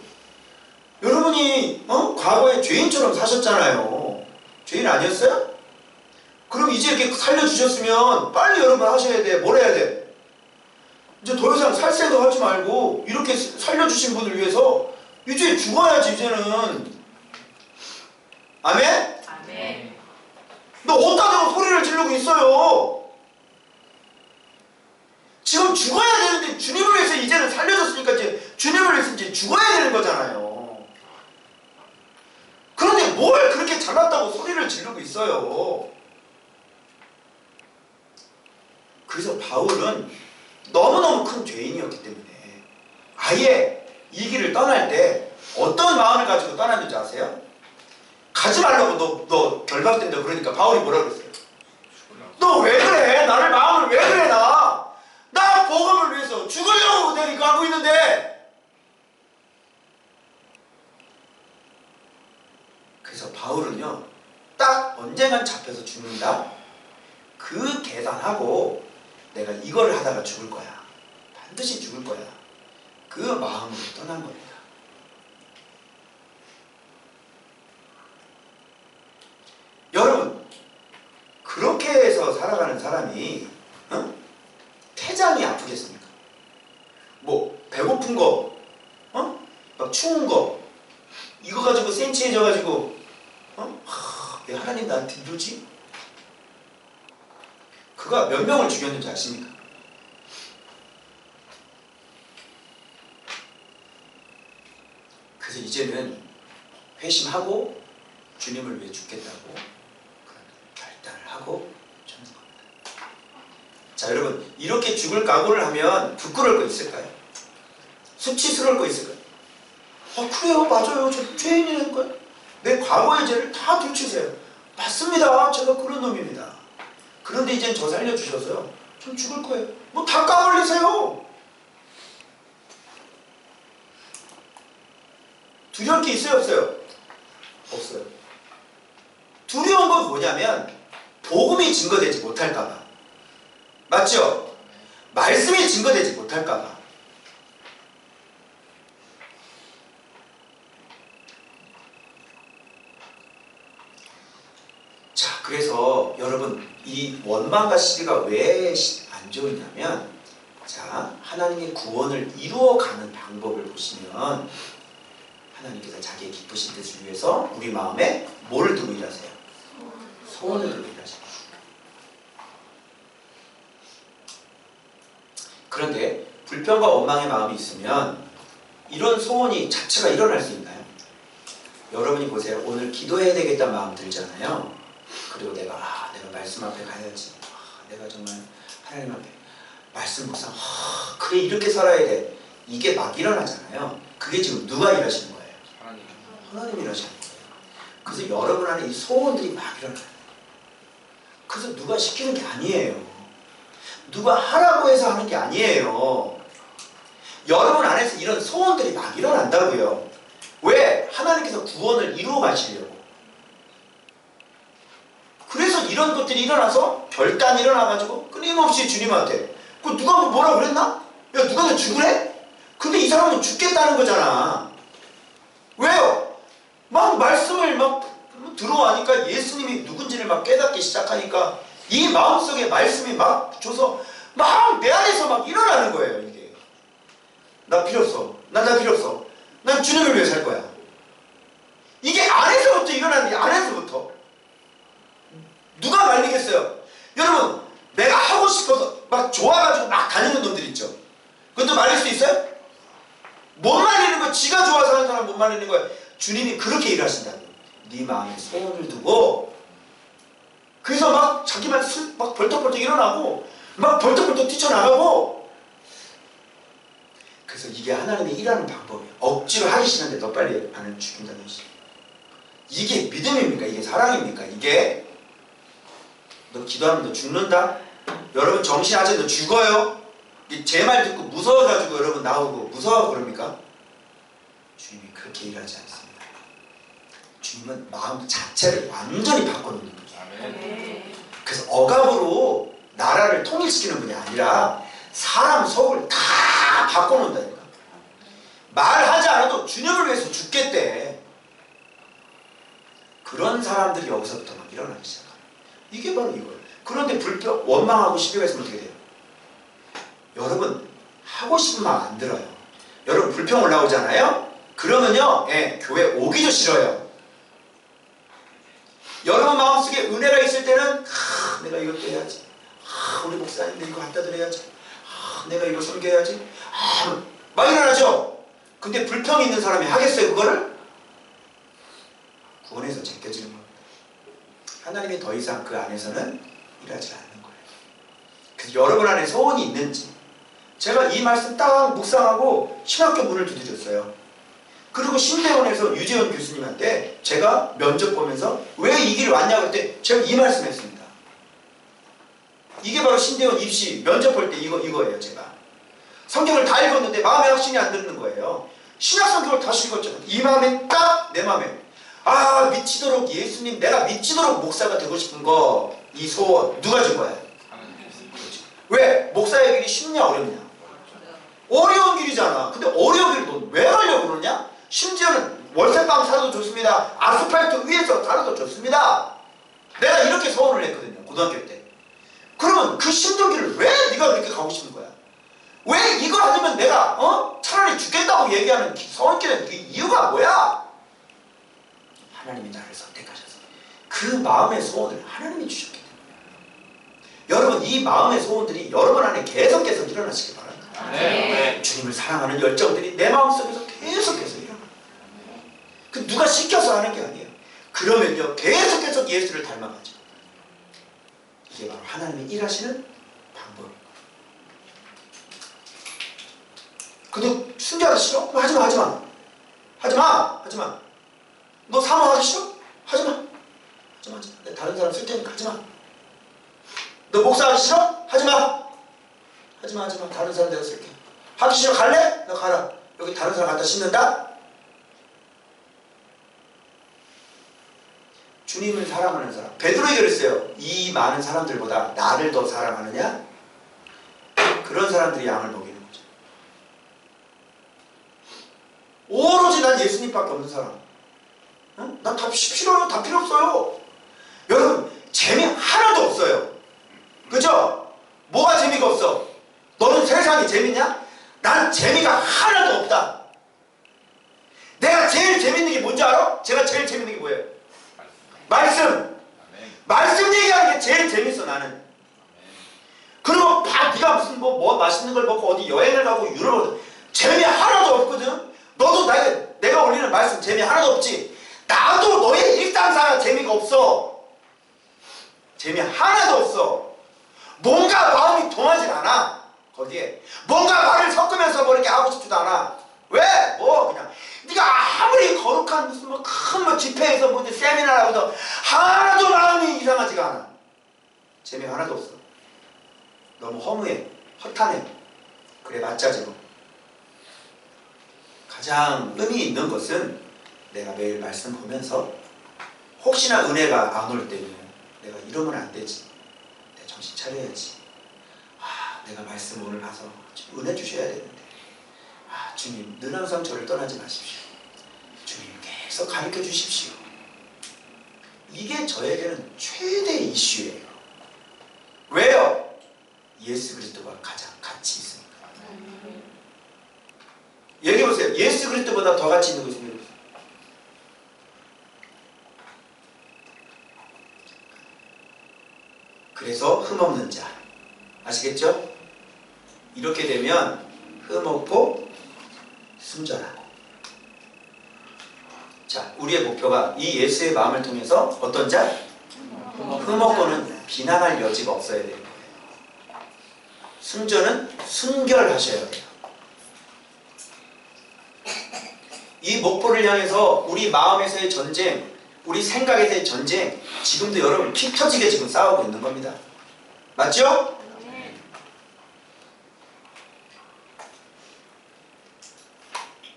Speaker 1: 여러분이 과거에 죄인처럼 사셨잖아요. 죄인 아니었어요? 그럼 이제 이렇게 살려주셨으면 빨리 여러분 하셔야 돼. 뭘 해야 돼? 이제 더 이상 살 생각 하지 말고 이렇게 살려주신 분을 위해서 이제 죽어야지. 이제는. 아멘?
Speaker 2: 아멘.
Speaker 1: 너 어디다 대고 소리를 지르고 있어요? 지금 죽어야 되는데 주님을 위해서 이제는 살려줬으니까 이제 주님을 위해서 이제 죽어야 되는 거잖아요. 그런데 뭘 그렇게 잘났다고 소리를 지르고 있어요? 그래서 바울은 너무너무 큰 죄인이었기 때문에 아예 이 길을 떠날 때 어떤 마음을 가지고 떠났는지 아세요? 가지 말라고 너 결박된다 그러니까 바울이 뭐라 그랬어요? 너 왜 그래? 나를 마음을 왜 그래 나 복음을 위해서 죽으려고 내가 이거 하고 있는데. 그래서 바울은요, 딱 언젠간 잡혀서 죽는다, 그 계산하고 내가 이걸 하다가 죽을 거야, 반드시 죽을 거야, 그 마음으로 떠난 겁니다. 여러분, 그렇게 해서 살아가는 사람이 태장이 아프겠습니까? 뭐 배고픈 거, 막 추운 거, 이거 가지고 센치해져 가지고 왜 하나님 나한테 이러지? 그가 몇 명을 죽였는지 아십니까? 그래서 이제는 회심하고 주님을 위해 죽겠다고 결단을 하고 죽는 겁니다. 자, 여러분, 이렇게 죽을 각오를 하면 부끄러울 거 있을까요? 수치스러울 거 있을까요? 그래요, 맞아요, 저 죄인이니까요. 내 과거의 죄를 다 들추세요. 맞습니다, 제가 그런 놈입니다. 그런데 이젠 저 살려주셔서요, 전 죽을 거예요. 뭐 다 까발리세요. 두려울 게 있어요, 없어요? 없어요. 두려운 건 뭐냐면 복음이 증거되지 못할까봐. 맞죠? 말씀이 증거되지 못할까봐. 자, 그래서 여러분, 이 원망과 시비가 왜 안 좋으냐면, 자, 하나님의 구원을 이루어가는 방법을 보시면 하나님께서 자기의 기쁘신 뜻을 위해서 우리 마음에 뭐를 두고 일하세요? 소원을 두고 일하세요. 그런데 불평과 원망의 마음이 있으면 이런 소원이 자체가 일어날 수 있나요? 여러분이 보세요. 오늘 기도해야 되겠다는 마음 들잖아요. 그리고 내가 말씀 앞에 가야지. 내가 정말 하나님 앞에 말씀 묵상. 그래 이렇게 살아야 돼. 이게 막 일어나잖아요. 그게 지금 누가 일하시는 거예요? 하나님이 일하시는 거예요. 그래서 여러분 안에 이 소원들이 막 일어나요. 그래서 누가 시키는 게 아니에요. 누가 하라고 해서 하는 게 아니에요. 여러분 안에서 이런 소원들이 막 일어난다고요. 왜? 하나님께서 구원을 이루어 가시려고. 그래서 이런 것들이 일어나서 결단 일어나가지고 끊임없이 주님한테 누가 뭐라 그랬나? 야 누가 너 죽으래? 근데 이 사람은 죽겠다는 거잖아. 왜요? 막 말씀을 막 들어와니까 예수님이 누군지를 막 깨닫기 시작하니까 이 마음속에 말씀이 막 줘서 막 내 안에서 막 일어나는 거예요. 이게 나 필요 없어. 나 필요 없어. 난 주님을 위해 살 거야. 이게 안에서부터 일어나는 게 안에서부터. 누가 말리겠어요? 여러분 내가 하고 싶어서 막 좋아가지고 막 다니는 놈들 있죠. 그것도 말릴 수 있어요? 못 말리는 거. 지가 좋아서 하는 사람 못 말리는 거예요. 주님이 그렇게 일하신다고. 네 마음에 소원을 두고 그래서 막 자기만 막 벌떡벌떡 일어나고 막 벌떡벌떡 뛰쳐나가고. 그래서 이게 하나님이 일하는 방법이에요. 억지로 하기 싫은데 너 빨리 안을 죽인다는 것이. 이게 믿음입니까? 이게 사랑입니까? 이게 너 기도하면 너 죽는다? 여러분 정신하세요. 너 죽어요? 제 말 듣고 무서워가지고 여러분 나오고 무서워하고 그럽니까? 주님이 그렇게 일하지 않습니다. 주님은 마음 자체를 완전히 바꿔놓는 거죠. 그래서 억압으로 나라를 통일시키는 분이 아니라 사람 속을 다 바꿔놓는다니까. 말하지 않아도 주님을 위해서 죽겠대. 그런 사람들이 여기서부터 막 일어나기 시작합니다. 이게 바로 이거예요. 그런데 원망하고 시비가 있으면 어떻게 돼요? 여러분 하고 싶은 마음 안 들어요. 여러분 불평 올라오잖아요. 그러면요 교회 오기도 싫어요. 여러분 마음속에 은혜가 있을 때는 내가 이것도 해야지. 우리 목사님들 이거 갖다 드려야지. 내가 이거 섬겨야지. 막 일어나죠. 근데 불평이 있는 사람이 하겠어요 그거를? 구원에서 제껴지는 겁니다. 하나님이 더 이상 그 안에서는 일하지 않는 거예요. 그래서 여러분 안에 소원이 있는지. 제가 이 말씀 딱 묵상하고 신학교 문을 두드렸어요. 그리고 신대원에서 유재원 교수님한테 제가 면접 보면서 왜 이 길 왔냐고 했더니 제가 이 말씀 했습니다. 이게 바로 신대원 입시 면접 볼 때 이거예요. 제가 성경을 다 읽었는데 마음에 확신이 안 드는 거예요. 신약 성경을 다시 읽었잖아요. 이 마음에 딱 내 마음에 미치도록 예수님 내가 미치도록 목사가 되고 싶은 거 이 소원 누가 준 거야? 왜? 목사의 길이 쉽냐 어렵냐? 어려운 길이잖아. 근데 어려운 길을 너 왜 가려고 그러냐? 심지어는 월세방 살아도 좋습니다. 아스팔트 위에서 살아도 좋습니다. 내가 이렇게 소원을 했거든요. 고등학교 때. 그러면 그 힘든 길을 왜 네가 그렇게 가고 싶은 거야? 왜 이걸 하면 내가 차라리 죽겠다고 얘기하는 성길은 그 이유가 뭐야? 하나님이 나를 선택하셔서 그 마음의 소원을 하나님이 주셨기 때문에. 여러분 이 마음의 소원들이 여러분 안에 계속해서 일어나시기 바랍니다. 네. 주님을 사랑하는 열정들이 내 마음속에서 계속해서 일어나요. 그 누가 시켜서 하는 게 아니에요. 그러면요 계속해서 예수를 닮아가죠. 이게 바로 하나님이 일하시는 방법이에요. 근데 순교하기 싫어? 그럼 하지마. 너 사모하기 싫어? 하지마. 내가 다른 사람 쓸 테니까 하지마. 너 목사하기 싫어? 하지마. 다른 사람 내가 쓸게. 하기 싫어? 갈래? 너 가라. 여기 다른 사람 갖다 심는다? 주님을 사랑하는 사람. 베드로에게 그랬어요. 이 많은 사람들보다 나를 더 사랑하느냐? 그런 사람들이 양을 먹이는 거죠. 오로지 난 예수님밖에 없는 사람. 난 다 싫어요. 다 필요 없어요. 여러분 재미 하나도 없어요. 그죠? 뭐가 재미가 없어? 너는 세상이 재밌냐? 난 재미가 하나도 없다. 내가 제일 재밌는 게 뭔지 알아? 제가 제일 재밌는 게 뭐예요? 말씀 얘기하는 게 제일 재밌어 나는. 그리고 네가 무슨 뭐 맛있는 걸 먹고 어디 여행을 가고 유럽을 재미 하나도 없거든. 너도 내가 올리는 말씀 재미 하나도 없지. 나도 너의 일상생활 재미가 없어. 재미 하나도 없어. 뭔가 마음이 동하진 않아. 거기에 뭔가 말을 섞으면서 뭐 이렇게 하고 싶지도 않아. 왜? 뭐 그냥 네가 아무리 거룩한 무슨 뭐 큰 뭐 집회에서 뭐 세미나라고도 하나도 마음이 이상하지가 않아. 재미가 하나도 없어. 너무 허무해. 허탄해. 그래 맞자지고. 가장 의미 있는 것은 내가 매일 말씀 보면서 혹시나 은혜가 안 올 때는 내가 이러면 안 되지. 내가 정신 차려야지. 내가 말씀 오늘 봐서 좀 은혜 주셔야 되는데 주님 늘 항상 저를 떠나지 마십시오. 주님 계속 가르쳐 주십시오. 이게 저에게는 최대 이슈예요. 왜요? 예수 그리스도가 가장 가치 있으니까. 얘기해보세요. 예수 그리스도보다 더 가치 있는 것은 얘기해보세요. 그래서 흠없는 자 아시겠죠? 이렇게 되면 흠없고 순전하고. 자, 우리의 목표가 이 예수의 마음을 통해서 어떤 자? 흠없고는 비난할 여지가 없어야 돼요. 순전은 순결하셔야 돼요. 이 목표를 향해서 우리 마음에서의 전쟁, 우리 생각에서의 전쟁, 지금도 여러분 피 터지게 지금 싸우고 있는 겁니다. 맞죠?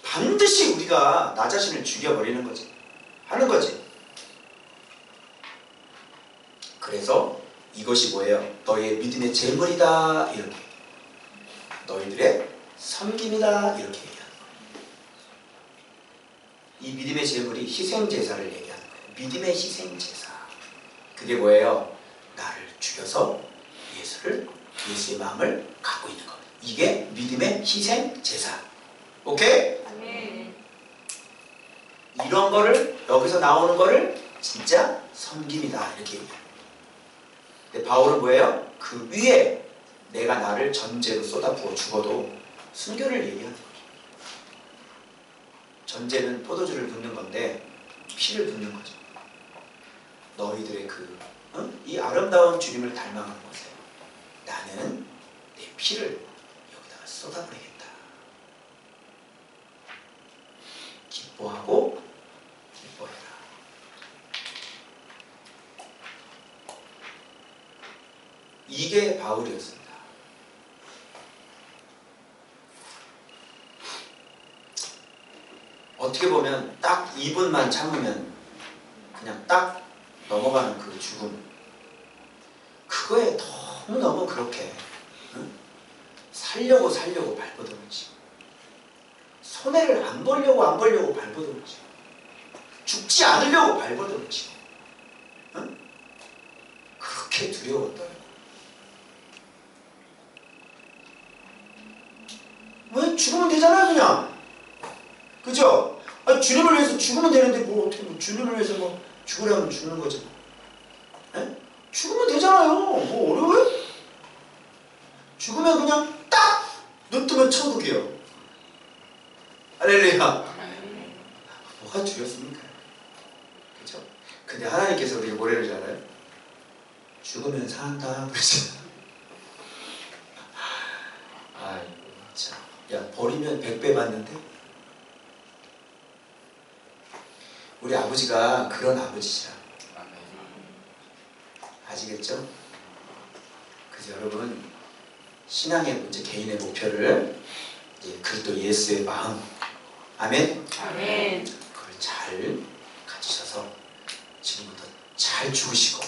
Speaker 1: 반드시 우리가 나 자신을 죽여버리는 거지. 하는 거지. 그래서 이것이 뭐예요? 너의 믿음의 재물이다 이렇게. 너희들의 섬김이다 이렇게 얘기하는 거예요. 이 믿음의 재물이 희생제사를 얘기하는 거예요. 믿음의 희생제사. 그게 뭐예요? 나를 죽여서 예수의 마음을 갖고 있는 것. 이게 믿음의 희생제사. 오케이? 이런 거를 여기서 나오는 거를 진짜 섬김이다 이렇게 얘기해요. 근데 바울은 뭐예요? 그 위에 내가 나를 전제로 쏟아부어 죽어도 순교를 얘기하는 거죠. 전제는 포도주를 붓는 건데 피를 붓는 거죠. 너희들의 이 아름다운 주님을 닮아가는 것에 나는 내 피를 여기다가 쏟아버리겠다. 기뻐하고 기뻐해라. 이게 바울이었습니다. 어떻게 보면 딱 2분만 참으면 그냥 딱 넘어가는 그 죽음, 그거에 너무너무 그렇게 살려고 발버둥을 치고 손해를 안 보려고 발버둥을 치고 죽지 않으려고 발버둥을 치고 그렇게 두려웠더라고요. 왜? 죽으면 되잖아요 그냥. 그죠? 주님을 위해서 죽으면 되는데 뭐 어떻게 주님을 위해서 뭐 죽으려면 죽는 거지. 네? 죽으면 되잖아요. 뭐 어려워요? 죽으면 그냥 딱 눈 뜨면 천국이요. 할렐루야. 뭐가 두렵습니까? 그죠? 근데 하나님께서 우리에게 뭐라 그러지 않아요? 죽으면 산다 그러잖아요. 아이고 참. 야 버리면 100배 받는데? 우리 아버지가 그런 아버지시라. 아시겠죠? 그래서 여러분 신앙의 문제, 개인의 목표를 그리스도 예수의 마음, 아멘?
Speaker 2: 아멘.
Speaker 1: 그걸 잘 가지셔서 지금부터 잘 죽으시고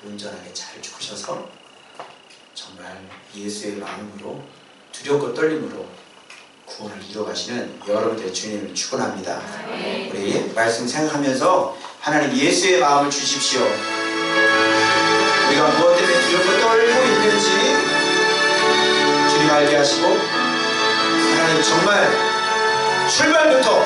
Speaker 1: 온전하게 잘 죽으셔서 정말 예수의 마음으로 두렵고 떨림으로 구원을 이뤄가시는 여러분들의 주님을 축원합니다.
Speaker 2: 아멘.
Speaker 1: 우리 말씀 생각하면서 하나님 예수의 마음을 주십시오. 우리가 무엇 때문에 두렵고 떨고 있는지 주님 알게 하시고 하나님 정말 출발부터